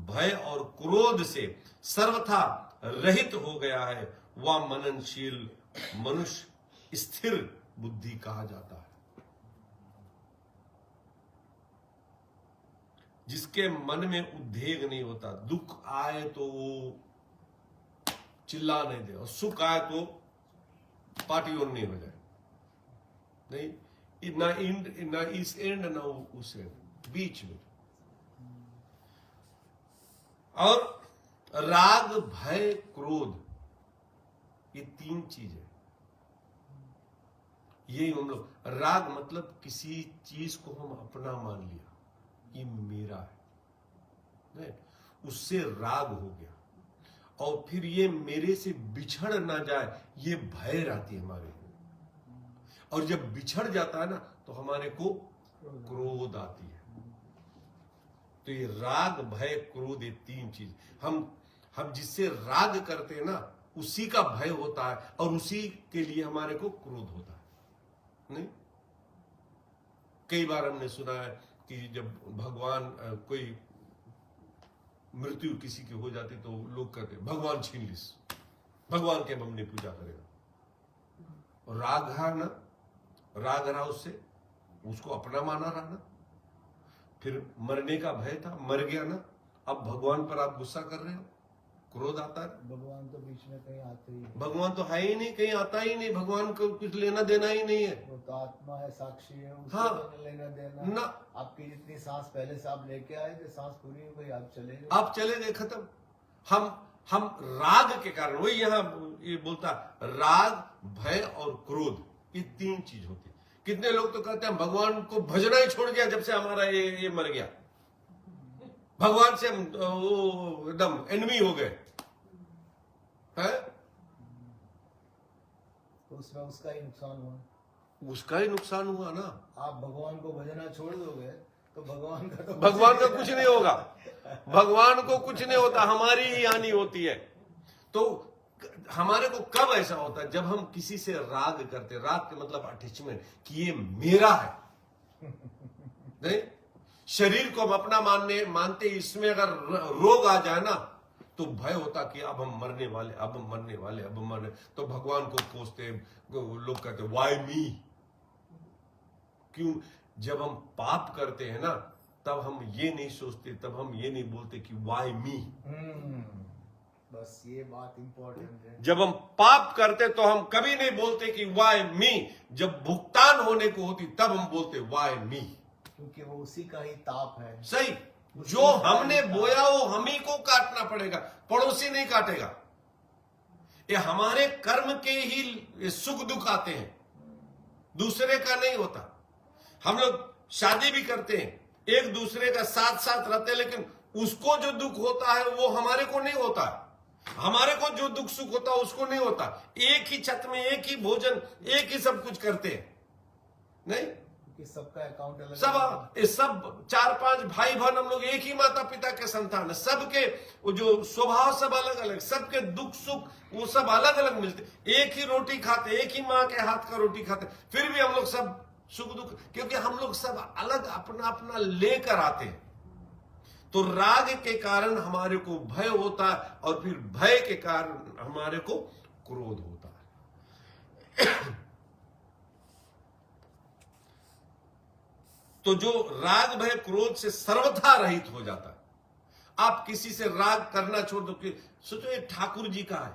भय और क्रोध से सर्वथा रहित हो गया है, वह मननशील मनुष्य स्थिर बुद्धि कहा जाता है। जिसके मन में उद्वेग नहीं होता, दुख आए तो वो चिल्ला नहीं दे, और सुख आए तो पार्टी ऑन नहीं हो जाए, नहीं, ना इस एंड ना उस एंड, बीच में। और राग, भय, क्रोध, ये 3 चीज है। यही हम लोग, राग मतलब किसी चीज को हम अपना मान लिया, ये मेरा है, नहीं, उससे राग हो गया। और फिर ये मेरे से बिछड़ ना जाए, ये भय रहती है हमारे को। और जब बिछड़ जाता है ना, तो हमारे को क्रोध आती है। तो ये राग, भय, क्रोध, ये 3 चीज हम जिससे राग करते हैं ना, उसी का भय होता है, और उसी के लिए हमारे को क्रोध होता है। नहीं, कई बार हमने सुना है कि जब भगवान कोई मृत्यु किसी की हो जाती, तो लोग कहते भगवान छीन लिस, भगवान के हमने पूजा करेगा। और राग रहा उससे, उसको अपना माना रहा ना, फिर मरने का भय था, मर गया ना, अब भगवान पर आप गुस्सा कर रहे हो, क्रोध आता है। भगवान तो बीच में कहीं आते ही नहीं, भगवान तो है ही नहीं, कहीं आता ही नहीं, भगवान को कुछ लेना देना ही नहीं है। वो तो आत्मा है, साक्षी है, उससे हाँ, तो लेना देना ना, आपकी जितनी सांस पहले से आप लेके आए थे, सांस पूरी हो गई, आप चले गए, खत्म। हम राग के कारण, वही यहां ये बोलता, राग, भय और क्रोध, ये 3 चीज होती है। कितने लोग तो कहते हैं भगवान को भजना ही छोड़ गया जब से हमारा ये मर गया, भगवान से हम एकदम एनिमी हो गए हैं। तो उसमें उसका ही नुकसान हुआ, उसका ही नुकसान हुआ ना। आप भगवान को भजना छोड़ दोगे तो भगवान का कुछ नहीं होगा, भगवान को कुछ नहीं होता, हमारी ही हानि होती है। तो हमारे को कब ऐसा होता है? जब हम किसी से राग करते, राग के मतलब अटैचमेंट, कि ये मेरा है, नहीं, शरीर को हम अपना मानते, इसमें अगर रोग आ जाए ना, तो भय होता कि अब हम मरने वाले, अब हम मरने वाले, अब हम मरने। तो भगवान को कोसते, लोग कहते वाई मी, क्यों? जब हम पाप करते हैं ना, तब हम ये नहीं सोचते, तब हम ये नहीं बोलते कि वाई मी। बस ये बात इंपॉर्टेंट है। जब हम पाप करते तो हम कभी नहीं बोलते कि वाई मी, जब भुगतान होने को होती तब हम बोलते वाई मी, क्योंकि वो उसी का ही ताप है। सही, जो हमने बोया वो हम ही को काटना पड़ेगा, पड़ोसी नहीं काटेगा। ये हमारे कर्म के ही सुख दुख आते हैं, दूसरे का नहीं होता। हम लोग शादी भी करते हैं, एक दूसरे का साथ साथ रहते हैं, लेकिन उसको जो दुख होता है वो हमारे को नहीं होता, हमारे को जो दुख सुख होता है उसको नहीं होता। एक ही छत में, एक ही भोजन, एक ही सब कुछ करते हैं, नहीं, सबका अकाउंट अलग, सब 4-5 भाई बहन, हम लोग एक ही माता पिता के संतान है, सबके जो स्वभाव सब अलग अलग, सबके दुख सुख वो सब अलग अलग मिलते, एक ही रोटी खाते, एक ही माँ के हाथ का रोटी खाते, फिर भी हम लोग सब सुख दुख, क्योंकि हम लोग सब अलग अपना अपना लेकर आते हैं। तो राग के कारण हमारे को भय होता है, और फिर भय के कारण हमारे को क्रोध होता है। तो जो राग भय क्रोध से सर्वथा रहित हो जाता है, आप किसी से राग करना छोड़ दो कि सोचो ये ठाकुर जी का है,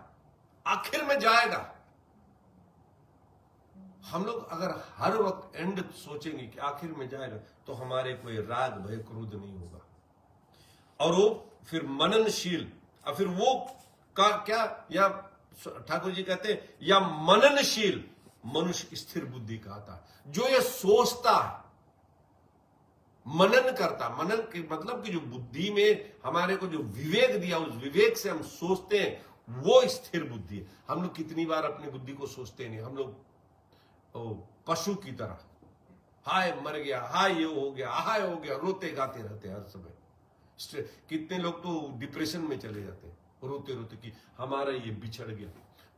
आखिर में जाएगा। हम लोग अगर हर वक्त एंड सोचेंगे कि आखिर में जाएगा, तो हमारे कोई राग भय क्रोध नहीं होगा, और वो फिर मननशील, और फिर वो का क्या, या ठाकुर जी कहते हैं, या मननशील मनुष्य स्थिर बुद्धि कहता है। जो ये सोचता है, मनन करता, मनन के मतलब कि जो बुद्धि में हमारे को जो विवेक दिया, उस विवेक से हम सोचते हैं, वो स्थिर बुद्धि है। हम लोग कितनी बार अपनी बुद्धि को सोचते नहीं, हम लोग पशु की तरह, हाय मर गया, हाय ये हो गया, हाय हो गया, रोते गाते रहते हर समय। कितने लोग तो डिप्रेशन में चले जाते हैं रोते रोते कि हमारा ये बिछड़ गया।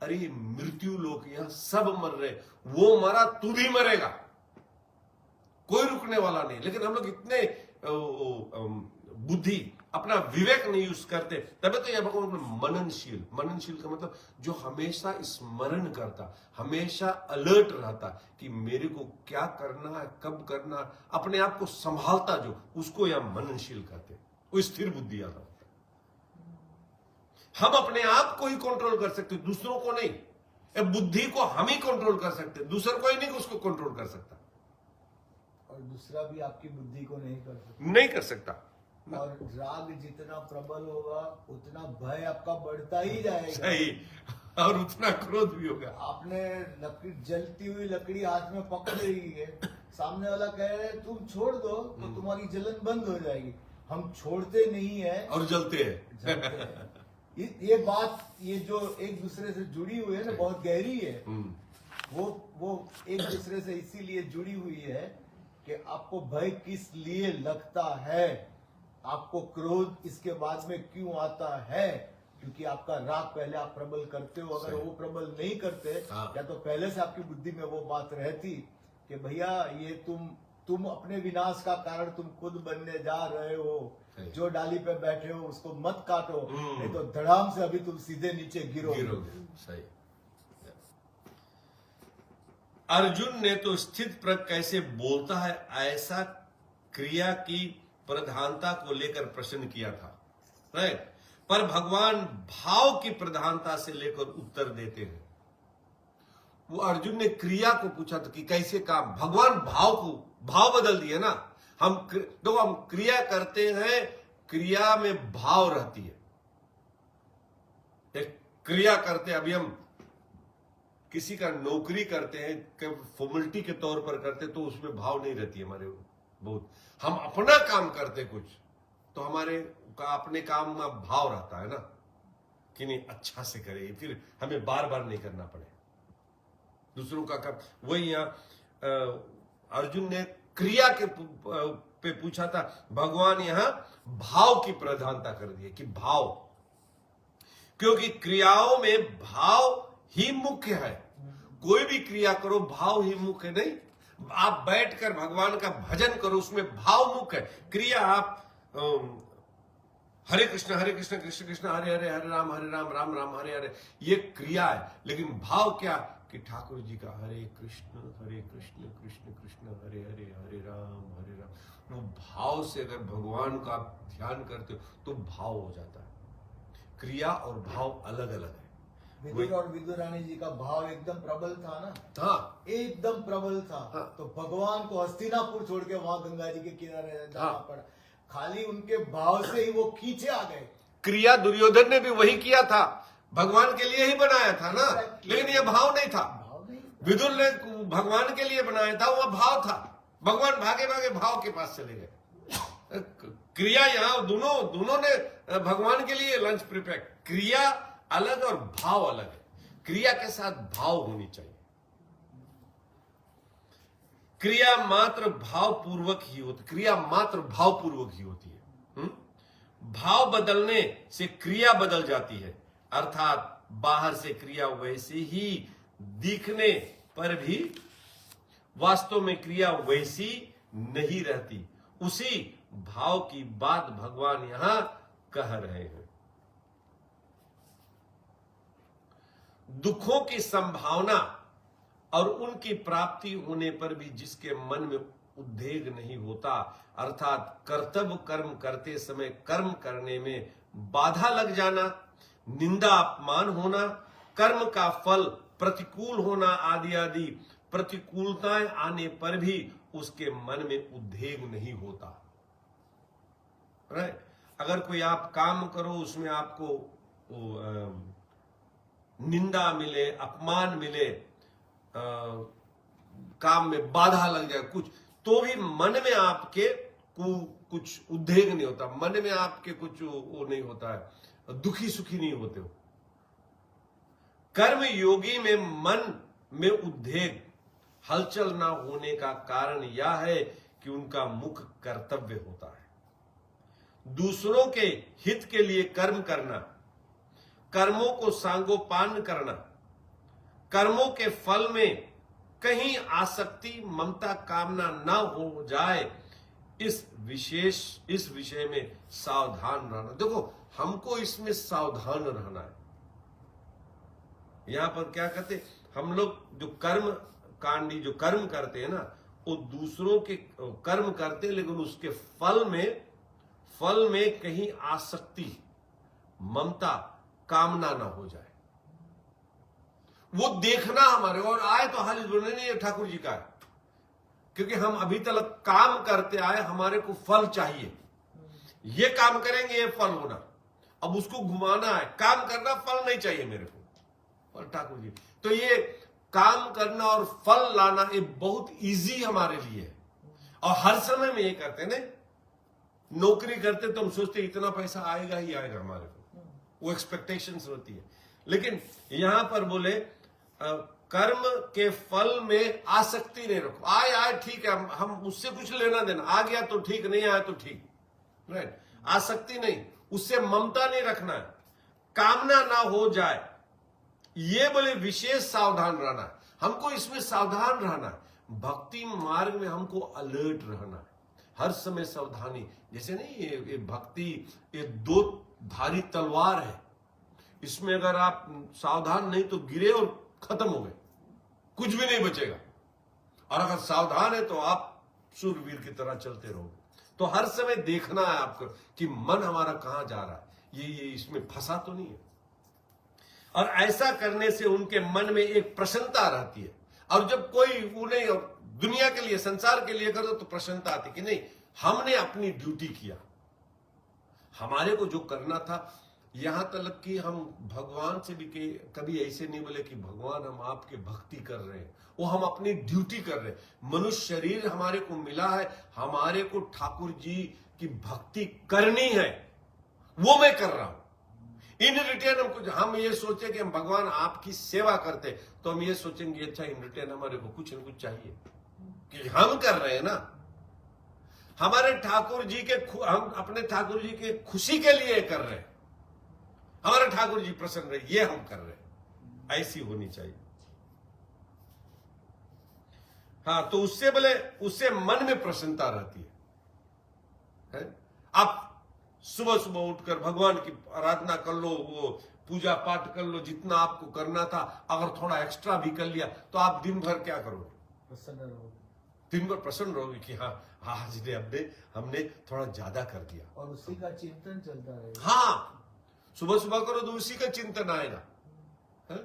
अरे मृत्यु लोक, यहां सब मर रहे, वो मरा तू भी मरेगा, कोई रुकने वाला नहीं। लेकिन हम लोग इतने बुद्धि, अपना विवेक नहीं यूज करते, तभी तो यह भगवान मननशील, मननशील का मतलब जो हमेशा स्मरण करता, हमेशा अलर्ट रहता कि मेरे को क्या करना है, कब करना है, अपने आप को संभालता, जो उसको यह मननशील कहते हैं, वो स्थिर बुद्धि आता होता है। हम अपने आप को ही कंट्रोल कर सकते, दूसरों को नहीं। बुद्धि को हम ही कंट्रोल कर सकते, दूसरा कोई नहीं उसको कंट्रोल कर सकता, और दूसरा भी आपकी बुद्धि को नहीं कर सकता, नहीं कर सकता। और राग जितना प्रबल होगा उतना भय आपका बढ़ता ही जाएगा। सही, और उतना क्रोध भी होगा। आपने लकड़ी, जलती हुई लकड़ी हाथ में पकड़ रही है, सामने वाला कह रहे हैं तुम छोड़ दो तो तुम्हारी जलन बंद हो जाएगी, हम छोड़ते नहीं है और जलते हैं। जलते हैं। ये बात, ये जो एक दूसरे से जुड़ी हुई है ना, बहुत गहरी है। वो एक दूसरे से इसीलिए जुड़ी हुई है कि आपको भय किस लिए लगता है, आपको क्रोध इसके बाद में क्यों आता है, क्योंकि आपका राग पहले आप प्रबल करते हो। अगर वो प्रबल नहीं करते, या तो पहले से आपकी बुद्धि में वो बात रहती कि भैया ये तुम अपने विनाश का कारण तुम खुद बनने जा रहे हो, जो डाली पे बैठे हो उसको मत काटो, नहीं तो धड़ाम से अभी तुम सीधे नीचे गिरोगे। सही। अर्जुन ने तो स्थित प्रज्ञ कैसे बोलता है, ऐसा क्रिया की प्रधानता को लेकर प्रश्न किया था, राइट। पर भगवान भाव की प्रधानता से लेकर उत्तर देते हैं। वो अर्जुन ने क्रिया को पूछा था कि कैसे काम, भगवान भाव बदल दिए ना। हम क्रिया करते हैं, क्रिया में भाव रहती है। एक क्रिया करते, अभी हम किसी का नौकरी करते हैं, फॉर्मेलिटी के तौर पर करते, तो उसमें भाव नहीं रहती हमारे बहुत। हम अपना काम करते कुछ, तो हमारे का अपने काम में भाव रहता है ना, कि नहीं अच्छा से करे, फिर हमें बार बार नहीं करना पड़े दूसरों का काम। वही यहाँ अर्जुन ने क्रिया के पे पूछा था, भगवान यहां भाव की प्रधानता कर दी है कि भाव, क्योंकि क्रियाओं में भाव ही मुख्य है। कोई भी क्रिया करो भाव ही मुख्य नहीं। आप बैठकर भगवान का भजन करो, उसमें भाव मुख्य है। क्रिया आप हरे कृष्ण कृष्ण कृष्ण हरे हरे, हरे राम राम राम हरे हरे, ये क्रिया है। लेकिन भाव क्या कि ठाकुर जी का हरे कृष्ण कृष्ण कृष्ण हरे हरे, हरे राम। वो भाव से अगर भगवान का ध्यान करते हो तो भाव हो जाता है। क्रिया और भाव अलग अलग है। विदुर और विदुरानी जी का भाव एकदम प्रबल था ना, हाँ, एकदम प्रबल था। हाँ। तो भगवान को हस्तिनापुर छोड़ के वहां गंगा जी के किनारे जाना पड़ा, खाली उनके भाव से ही वो खींचे आ गए। क्रिया दुर्योधन ने भी वही किया था, भगवान के लिए ही बनाया था ना, लेकिन ये भाव नहीं था। विदुर ने भगवान के लिए बनाया था, वह भाव था। भगवान भागे भागे भाव के पास चले गए। क्रिया यहाँ दोनों ने भगवान के लिए लंच प्रिपेयर, क्रिया अलग और भाव अलग है। क्रिया के साथ भाव होनी चाहिए। क्रिया मात्र भावपूर्वक ही होती, क्रिया मात्र भावपूर्वक ही होती है। भाव बदलने से क्रिया बदल जाती है, अर्थात बाहर से क्रिया वैसे ही दिखने पर भी वास्तव में क्रिया वैसी नहीं रहती। उसी भाव की बात भगवान यहां कह रहे हैं। दुखों की संभावना और उनकी प्राप्ति होने पर भी जिसके मन में उद्वेग नहीं होता, अर्थात कर्तव्य कर्म करते समय कर्म करने में बाधा लग जाना, निंदा अपमान होना, कर्म का फल प्रतिकूल होना आदि आदि प्रतिकूलताएं आने पर भी उसके मन में उद्वेग नहीं होता। राइट? अगर कोई आप काम करो, उसमें आपको निंदा मिले, अपमान मिले, काम में बाधा लग जाए कुछ, तो भी मन में आपके कुछ उद्वेग नहीं होता, मन में आपके कुछ वो नहीं होता है, दुखी सुखी नहीं होते हो। कर्म योगी में मन में उद्वेग हलचल ना होने का कारण यह है कि उनका मुख्य कर्तव्य होता है दूसरों के हित के लिए कर्म करना, कर्मों को सांगोपान करना, कर्मों के फल में कहीं आसक्ति ममता कामना न हो जाए, इस विषय में सावधान रहना। देखो, हमको इसमें सावधान रहना है। यहां पर क्या कहते, हम लोग जो कर्म कांडी जो कर्म करते हैं ना, वो दूसरों के कर्म करते हैं, लेकिन उसके फल में कहीं आसक्ति ममता कामना ना हो जाए, वो देखना हमारे। और आए तो हाल बोलने नहीं, ठाकुर जी का है, क्योंकि हम अभी तक काम करते आए, हमारे को फल चाहिए, ये काम करेंगे ये फल होना, अब उसको घुमाना है, काम करना, फल नहीं चाहिए मेरे को। और ठाकुर जी तो ये काम करना और फल लाना ये बहुत इजी हमारे लिए है, और हर समय में ये करते हैं। नौकरी करते तो हम सोचते इतना पैसा आएगा ही आएगा हमारे को, वो एक्सपेक्टेशंस होती है। लेकिन यहां पर बोले कर्म के फल में आसक्ति नहीं रखो। आए ठीक है, हम उससे कुछ लेना देना, आ गया तो ठीक, नहीं आया तो ठीक, राइट? आसक्ति नहीं, उससे ममता नहीं रखना है, कामना ना हो जाए, ये बोले विशेष सावधान रहना है। हमको इसमें सावधान रहना है। भक्ति मार्ग में हमको अलर्ट रहना है, हर समय सावधानी। जैसे नहीं, ये भक्ति ये दो धारी तलवार है, इसमें अगर आप सावधान नहीं तो गिरे और खत्म हो गए, कुछ भी नहीं बचेगा। और अगर सावधान है तो आप सूरवीर की तरह चलते रहोगे। तो हर समय देखना है आपको कि मन हमारा कहां जा रहा है, ये इसमें फंसा तो नहीं है। और ऐसा करने से उनके मन में एक प्रसन्नता रहती है। और जब कोई उन्हें दुनिया के लिए, संसार के लिए करो तो प्रसन्नता आती कि नहीं, हमने अपनी ड्यूटी किया, हमारे को जो करना था। यहां तक कि हम भगवान से भी कभी ऐसे नहीं बोले कि भगवान हम आपके भक्ति कर रहे हैं, वो हम अपनी ड्यूटी कर रहे हैं। मनुष्य शरीर हमारे को मिला है, हमारे को ठाकुर जी की भक्ति करनी है, वो मैं कर रहा हूं। इन रिटर्न हम ये सोचे कि हम भगवान आपकी सेवा करते, तो हम ये सोचेंगे अच्छा इन रिटर्न हमारे को कुछ न कुछ चाहिए, कि हम कर रहे हैं ना, हमारे ठाकुर जी के, हम अपने ठाकुर जी के खुशी के लिए कर रहे हैं, हमारे ठाकुर जी प्रसन्न रहे, ये हम कर रहे हैं। ऐसी होनी चाहिए। हाँ, तो उससे बोले, उससे मन में प्रसन्नता रहती है? आप सुबह सुबह उठकर भगवान की आराधना कर लो, वो पूजा पाठ कर लो, जितना आपको करना था, अगर थोड़ा एक्स्ट्रा भी कर लिया तो आप दिन भर क्या करोगे? प्रसन्न रहोगे। दिन भर प्रसन्न रहोगे कि हाँ आज हमने थोड़ा ज्यादा कर दिया, और उसी का चिंतन चलता रहेगा। हाँ, सुबह सुबह करो तो उसी का चिंतन आएगा। है?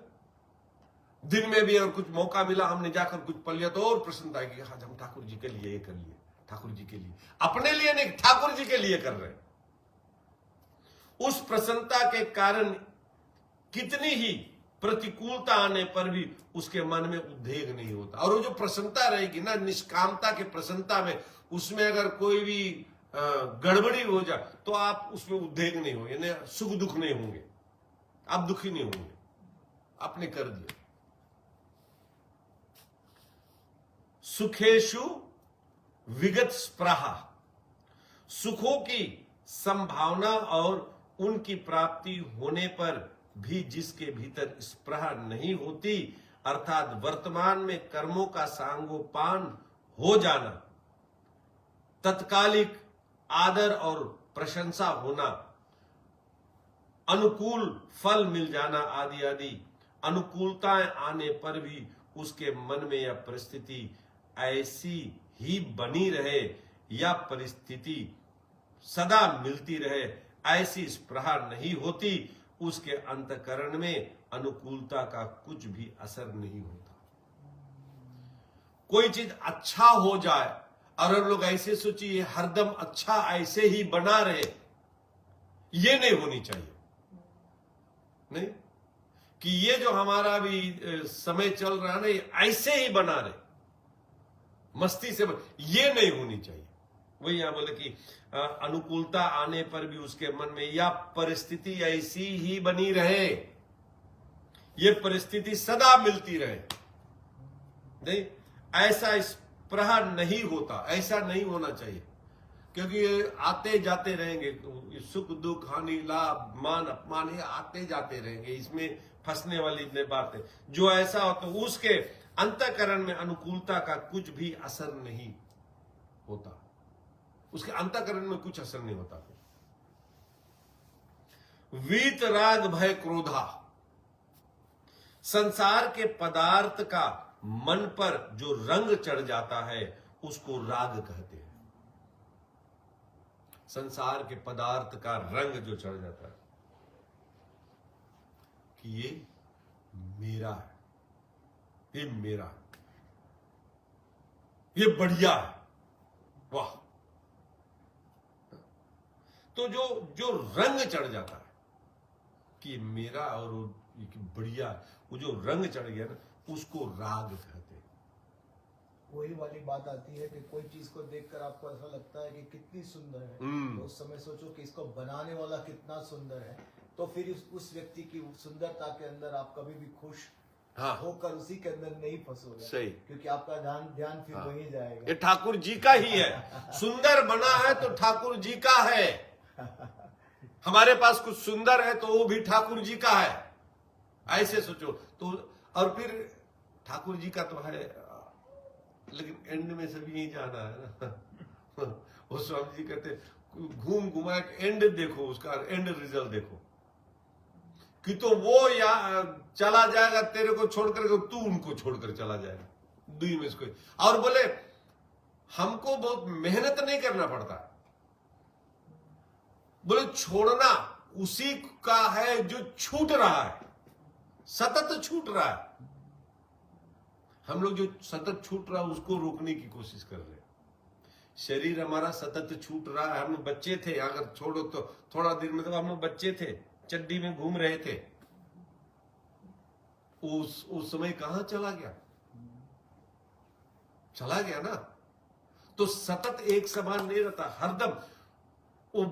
दिन में भी अगर कुछ मौका मिला, हमने जाकर कुछ पढ़ लिया, तो और प्रसन्नता आएगी, आज हम ठाकुर जी के लिए ये कर लिए, ठाकुर जी के लिए, अपने लिए नहीं, ठाकुर जी के लिए कर रहे हैं। उस प्रसन्नता के कारण कितनी ही प्रतिकूलता आने पर भी उसके मन में उद्वेग नहीं होता। और वो जो प्रसन्नता रहेगी ना, निष्कामता के प्रसन्नता में, उसमें अगर कोई भी गड़बड़ी हो जाए तो आप उसमें उद्वेग नहीं होंगे, सुख दुख नहीं होंगे, आप दुखी नहीं होंगे, आपने कर दिया। सुखेशु विगत स्पृहा, सुखों की संभावना और उनकी प्राप्ति होने पर भी जिसके भीतर स्पृहा नहीं होती, अर्थात वर्तमान में कर्मों का सांगोपान हो जाना, तत्कालिक आदर और प्रशंसा होना, अनुकूल फल मिल जाना आदि आदि अनुकूलताएं आने पर भी उसके मन में यह परिस्थिति ऐसी ही बनी रहे या परिस्थिति सदा मिलती रहे, ऐसी स्पृहा नहीं होती, उसके अंतःकरण में अनुकूलता का कुछ भी असर नहीं होता। कोई चीज अच्छा हो जाए और हम लोग ऐसे सोचिए हरदम अच्छा ऐसे ही बना रहे, ये नहीं होनी चाहिए। नहीं कि ये जो हमारा भी समय चल रहा है ना, ये ऐसे ही बना रहे, मस्ती से ये नहीं होनी चाहिए। वही यहां बोले कि अनुकूलता आने पर भी उसके मन में या परिस्थिति ऐसी ही बनी रहे, ये परिस्थिति सदा मिलती रहे। नहीं, ऐसा स्पृहा नहीं होता, ऐसा नहीं होना चाहिए, क्योंकि ये आते जाते रहेंगे, सुख दुख हानि लाभ मान अपमान ये आते जाते रहेंगे, इसमें फंसने वाली बात है। जो ऐसा हो तो उसके अंतःकरण में अनुकूलता का कुछ भी असर नहीं होता, उसके अंतःकरण में कुछ असर नहीं होता। वीत राग भय क्रोधा, संसार के पदार्थ का मन पर जो रंग चढ़ जाता है उसको राग कहते हैं। संसार के पदार्थ का रंग जो चढ़ जाता है कि ये मेरा है, ये मेरा है, ये बढ़िया है, वाह। तो जो रंग चढ़ जाता है कि मेरा और बढ़िया, वो जो रंग चढ़ गया ना, उसको राग कहते हैं। वही वाली बात आती है कि कोई चीज को देखकर आपको ऐसा लगता है कि कितनी सुंदर है, तो उस समय सोचो कि इसको बनाने वाला कितना सुंदर है, तो फिर उस व्यक्ति की सुंदरता के अंदर आप कभी भी खुश होकर उसी के अंदर नहीं फंसोगे। सही, क्योंकि आपका ध्यान फिर वहीं जाएगा। ये ठाकुर जी का ही है। सुंदर बना है तो ठाकुर जी का है। हमारे पास कुछ सुंदर है तो वो भी ठाकुर जी का है, ऐसे सोचो। तो और फिर ठाकुर जी का तो है, लेकिन एंड में सभी यही जाना है ना। वो स्वामी जी कहते घूम घुमा के एंड देखो, उसका एंड रिजल्ट देखो कि तो वो या चला जाएगा तेरे को छोड़कर, तू उनको छोड़कर चला जाएगा, दुई में इसको। और बोले हमको बहुत मेहनत नहीं करना पड़ता, बोले छोड़ना उसी का है जो छूट रहा है, सतत छूट रहा है। हम लोग जो सतत छूट रहा है उसको रोकने की कोशिश कर रहे हैं। शरीर हमारा सतत छूट रहा है। हम लोग बच्चे थे, अगर छोड़ो तो थोड़ा देर में, तो हम लोग बच्चे थे, चड्डी में घूम रहे थे, उस समय कहां चला गया, चला गया ना। तो सतत एक समान नहीं रहता, हरदम वो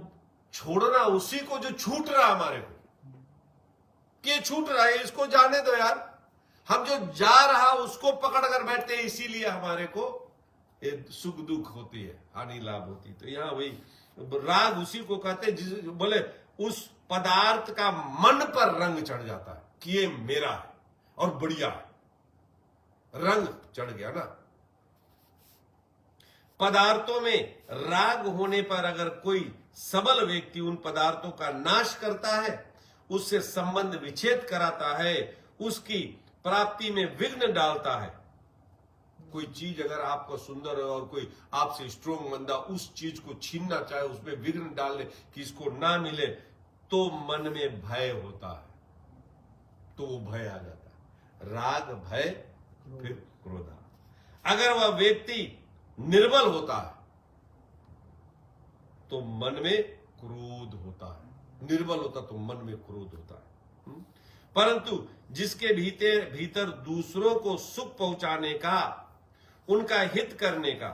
छोड़ना उसी को जो छूट रहा हमारे को, कि छूट रहा है, इसको जाने दो यार। हम जो जा रहा उसको पकड़ कर बैठते हैं, इसीलिए हमारे को सुख दुख होती है, हानि लाभ होती। तो यहां वही राग उसी को कहते हैं जिस बोले उस पदार्थ का मन पर रंग चढ़ जाता है कि ये मेरा है और बढ़िया है, रंग चढ़ गया ना। पदार्थों में राग होने पर अगर कोई सबल व्यक्ति उन पदार्थों का नाश करता है, उससे संबंध विच्छेद कराता है, उसकी प्राप्ति में विघ्न डालता है। कोई चीज अगर आपको सुंदर है और कोई आपसे स्ट्रोंग बंदा उस चीज को छीनना चाहे, उसमें विघ्न डाल ले कि इसको ना मिले, तो मन में भय होता है, तो वो भय आ जाता है। राग भय फिर क्रोध। अगर वह व्यक्ति निर्बल होता है तो मन में क्रोध होता है, निर्बल होता तो मन में क्रोध होता है। परंतु जिसके भीतर दूसरों को सुख पहुंचाने का, उनका हित करने का,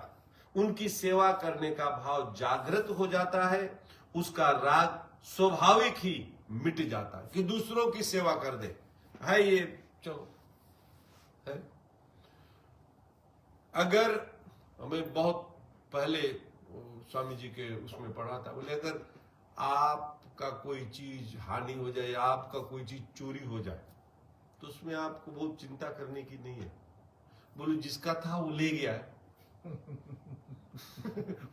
उनकी सेवा करने का भाव जागृत हो जाता है, उसका राग स्वाभाविक ही मिट जाता है कि दूसरों की सेवा कर दे, है ये चलो है। अगर हमें बहुत पहले स्वामी जी के उसमें पढ़ा था, बोले अगर आपका कोई चीज हानि हो जाए, आपका कोई चीज चोरी हो जाए, तो उसमें आपको बहुत चिंता करने की नहीं है। बोलो जिसका था वो ले गया है।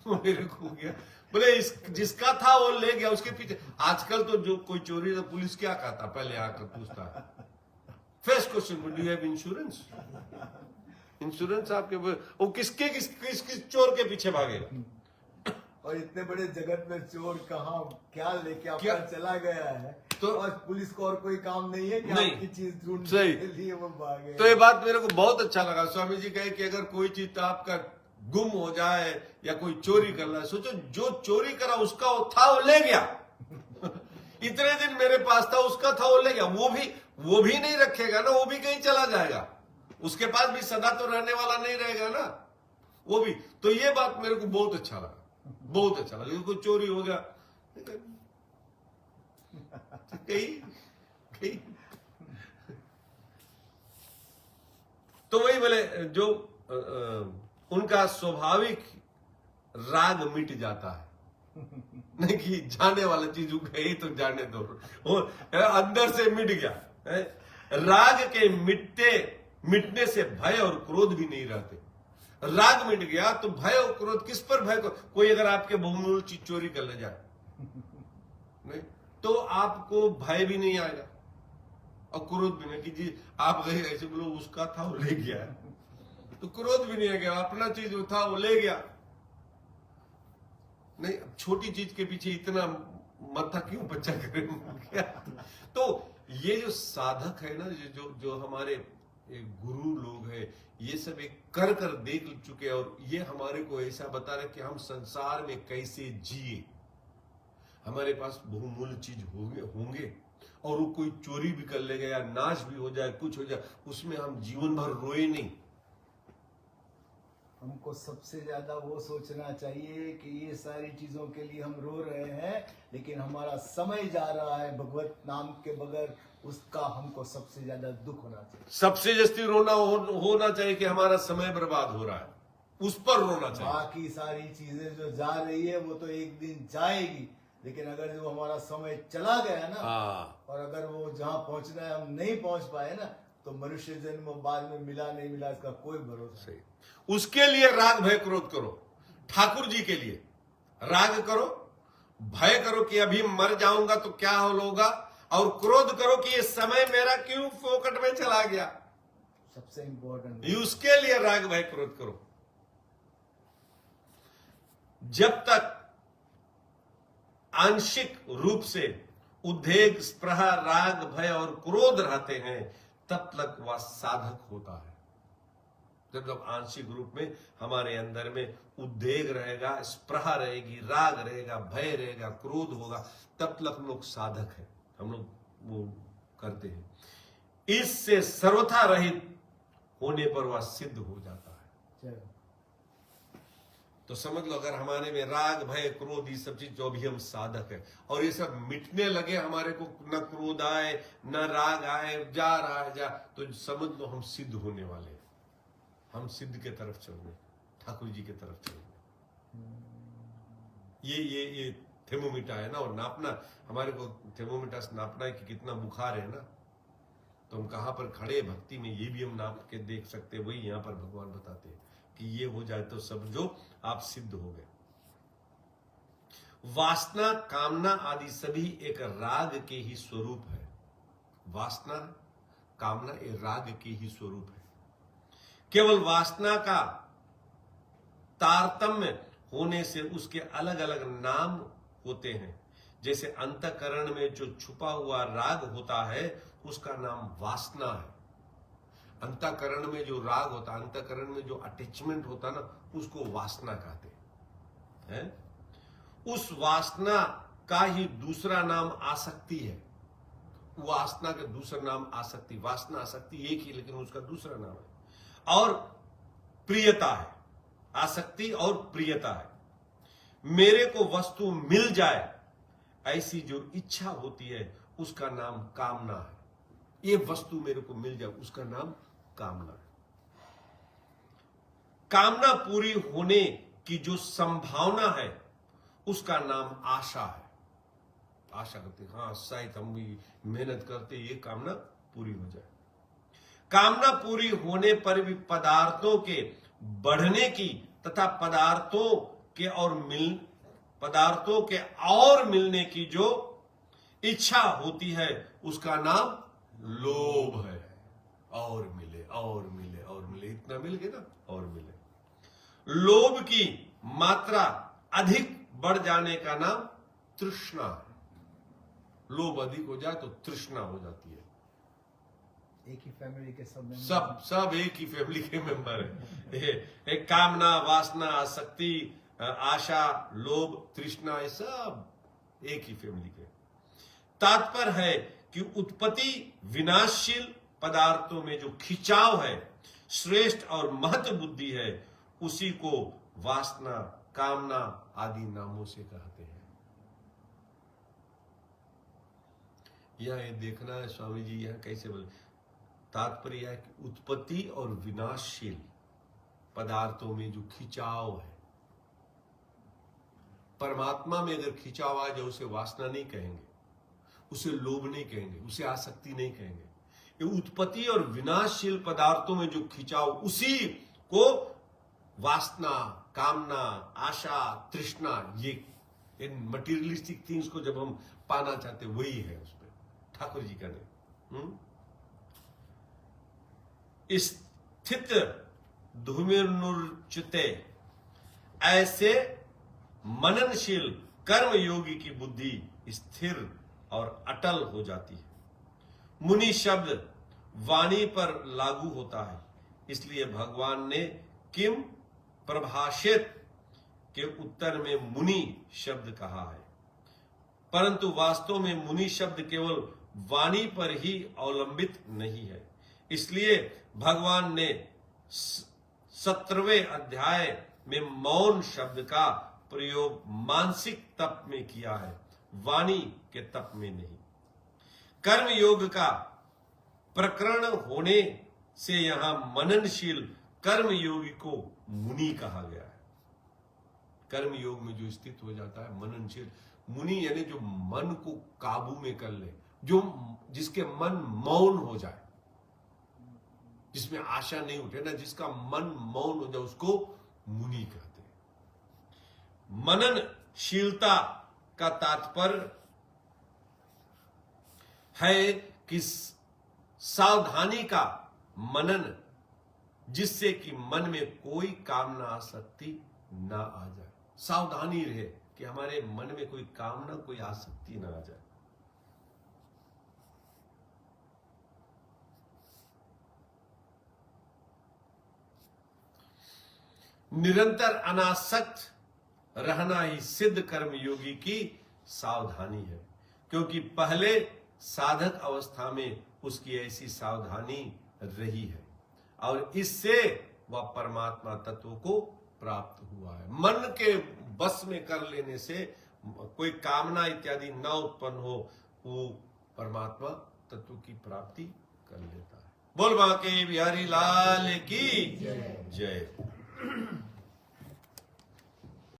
वो मेरे को हो गया। बोले जिसका था वो ले गया, उसके पीछे। आजकल तो जो कोई चोरी तो पुलिस क्या कहता, पहले आकर पूछता है। First question, do you have insurance? Insurance आपके वो किस चोर के पीछे भागेगा? और इतने बड़े जगत में चोर कहाँ क्या लेके अपना क्या? चला गया है, तो और पुलिस को और कोई काम नहीं है कि नहीं। आपकी चीज ढूंढने सही। के लिए वो भागे। तो ये बात मेरे को बहुत अच्छा लगा। स्वामी जी कहे कि अगर कोई चीज आपका गुम हो जाए या कोई चोरी कर रहा है, सोचो जो चोरी करा उसका वो था, वो ले गया। इतने दिन मेरे पास था, उसका था, वो ले गया। वो भी नहीं रखेगा ना, वो भी कहीं चला जाएगा। उसके पास भी सदा तो रहने वाला नहीं रहेगा ना, वो भी। तो ये बात मेरे को बहुत अच्छा लगा, बहुत अच्छा लगा। कोई चोरी हो गया कहीं तो वही बोले जो उनका स्वाभाविक राग मिट जाता है। नहीं कि जाने वाला चीज गई तो जाने दो, वो अंदर से मिट गया है? राग के मिटने से भय और क्रोध भी नहीं रहते। राग मिट गया तो भय और क्रोध, किस पर भय? कोई अगर आपके बहुमूल्य चीज चोरी कर ले जाए नहीं तो आपको भय भी नहीं आएगा और क्रोध भी नहीं कि जी आप गए ऐसे बोलो उसका था वो ले गया, तो क्रोध भी नहीं आ गया। अपना चीज वो था वो ले गया। नहीं, छोटी चीज के पीछे इतना मत्था क्यों बच्चा करे? तो ये जो साधक है ना, जो हमारे गुरु लोग हैं, ये सब एक कर देख चुके हैं और ये हमारे को ऐसा बता रहे कि हम संसार में कैसे जिए। हमारे पास बहुमूल्य चीज होंगे और वो कोई चोरी भी कर ले गया, नाश भी हो जाए, कुछ हो जाए, उसमें हम जीवन भर रोए नहीं। हमको सबसे ज्यादा वो सोचना चाहिए कि ये सारी चीजों के लिए हम रो रहे हैं, लेकिन हमारा समय जा रहा है भगवत नाम के बगैर, उसका हमको सबसे ज्यादा दुख होना चाहिए। सबसे जस्ती रोना होना चाहिए कि हमारा समय बर्बाद हो रहा है, उस पर रोना चाहिए। बाकी सारी चीजें जो जा रही है वो तो एक दिन जाएगी, लेकिन अगर जो हमारा समय चला गया ना, और अगर वो जहाँ पहुंचना है हम नहीं पहुंच पाए ना, तो मनुष्य जन्म बाद में मिला नहीं मिला इसका कोई भरोसा नहीं। उसके लिए राग भय क्रोध करो। ठाकुर जी के लिए राग करो, भय करो कि अभी मर जाऊंगा तो क्या होगा, और क्रोध करो कि ये समय मेरा क्यों फोकट में चला गया। सबसे इंपॉर्टेंट उसके लिए राग भय क्रोध करो। जब तक आंशिक रूप से उद्वेग, स्पृहा, राग, भय और क्रोध रहते हैं, तब तक वह साधक होता है। जब आंशिक रूप में हमारे अंदर में उद्वेग रहेगा, स्पृहा रहेगी, राग रहेगा, भय रहेगा, क्रोध होगा, तब तक हम लोग साधक हैं, हम लोग वो करते हैं। इससे सर्वथा रहित होने पर वह सिद्ध हो जाता है। तो समझ लो, अगर हमारे में राग, भय, क्रोध, ये सब चीज जो भी हम साधक है, और ये सब मिटने लगे, हमारे को न क्रोध आए न राग आए, जा रहा है तो समझ लो हम सिद्ध होने वाले हैं। हम सिद्ध के तरफ चल रहे, ठाकुर जी के तरफ चल रहे। ये थर्मोमीटर है ना, और नापना, हमारे को थर्मोमीटर नापना है कि कितना बुखार है ना, तो हम कहाँ पर खड़े भक्ति में, ये भी हम नाप के देख सकते हैं। वही यहाँ पर भगवान बताते हैं कि ये हो जाए तो समझो आप सिद्ध हो गए। वासना, कामना आदि सभी एक राग के ही स्वरूप है। वासना, कामना ये राग के ही स्वरूप है। केवल वासना का तारतम्य होने से उसके अलग अलग नाम होते हैं। जैसे अंतःकरण में जो छुपा हुआ राग होता है उसका नाम वासना है। अंतःकरण में जो राग होता है, अंतःकरण में जो अटैचमेंट होता है ना, उसको वासना कहते हैं। उस वासना का ही दूसरा नाम आसक्ति है। वासना का दूसरा नाम आसक्ति, वासना आसक्ति एक ही, लेकिन उसका दूसरा नाम है। और प्रियता है, आसक्ति और प्रियता है। मेरे को वस्तु मिल जाए ऐसी जो इच्छा होती है उसका नाम कामना है। ये वस्तु मेरे को मिल जाए उसका नाम कामना है। कामना पूरी होने की जो संभावना है उसका नाम आशा है। आशा करते, हाँ शायद हम भी मेहनत करते ये कामना पूरी हो जाए। कामना पूरी होने पर भी पदार्थों के बढ़ने की तथा पदार्थों के और मिलने की जो इच्छा होती है उसका नाम लोभ है। और मिले और मिले और मिले, इतना मिल गया ना, और मिले। लोभ की मात्रा अधिक बढ़ जाने का नाम तृष्णा है। लोभ अधिक हो जाए तो तृष्णा हो जाती है। एक ही फैमिली के सब एक ही फैमिली के मेंबर है। एक कामना, वासना, आसक्ति, आशा, लोभ, तृष्णा, ये सब एक ही फैमिली के। तात्पर्य है कि उत्पत्ति विनाशशील पदार्थों में जो खिंचाव है, श्रेष्ठ और महत्व बुद्धि है, उसी को वासना, कामना आदि नामों से कहते हैं। यह ये देखना है स्वामी जी यह कैसे बोले। तात्पर्य यह है कि उत्पत्ति और विनाशशील पदार्थों में जो खिंचाव है, परमात्मा में अगर खिंचाव आ जाए उसे वासना नहीं कहेंगे, उसे लोभ नहीं कहेंगे, उसे आसक्ति नहीं कहेंगे। ये उत्पत्ति और विनाशशील पदार्थों में जो खिंचाव, उसी को वासना, कामना, आशा, तृष्णा, ये इन मटीरियलिस्टिक थिंग्स को जब हम पाना चाहते वही है उसमें ठाकुर जी का नहीं। स्थित धूमिर्नुच्युते, ऐसे मननशील कर्म योगी की बुद्धि स्थिर और अटल हो जाती है। मुनि शब्द वाणी पर लागू होता है, इसलिए भगवान ने किम प्रभाषित के उत्तर में मुनि शब्द कहा है। परंतु वास्तव में मुनि शब्द केवल वाणी पर ही अवलंबित नहीं है। इसलिए भगवान ने 17वें अध्याय में मौन शब्द का प्रयोग मानसिक तप में किया है, वाणी के तप में नहीं। कर्म योग का प्रकरण होने से यहां मननशील कर्म योगी को मुनि कहा गया है। कर्म योग में जो स्थित हो जाता है मननशील, मुनि यानी जो मन को काबू में कर ले, जो जिसके मन मौन हो जाए, जिसमें आशा नहीं उठे ना, जिसका मन मौन हो जाए, उसको मुनि कहते हैं। मननशीलता का तात्पर्य है कि सावधानी का मनन, जिससे कि मन में कोई कामना आसक्ति ना आ जाए। सावधानी रहे कि हमारे मन में कोई कामना, कोई आसक्ति ना आ जाए। निरंतर अनासक्त रहना ही सिद्ध कर्म योगी की सावधानी है, क्योंकि पहले साधक अवस्था में उसकी ऐसी सावधानी रही है और इससे वह परमात्मा तत्व को प्राप्त हुआ है। मन के बस में कर लेने से कोई कामना इत्यादि न उत्पन्न हो, वो परमात्मा तत्व की प्राप्ति कर लेता है। बोल बांके बिहारी लाल की जय।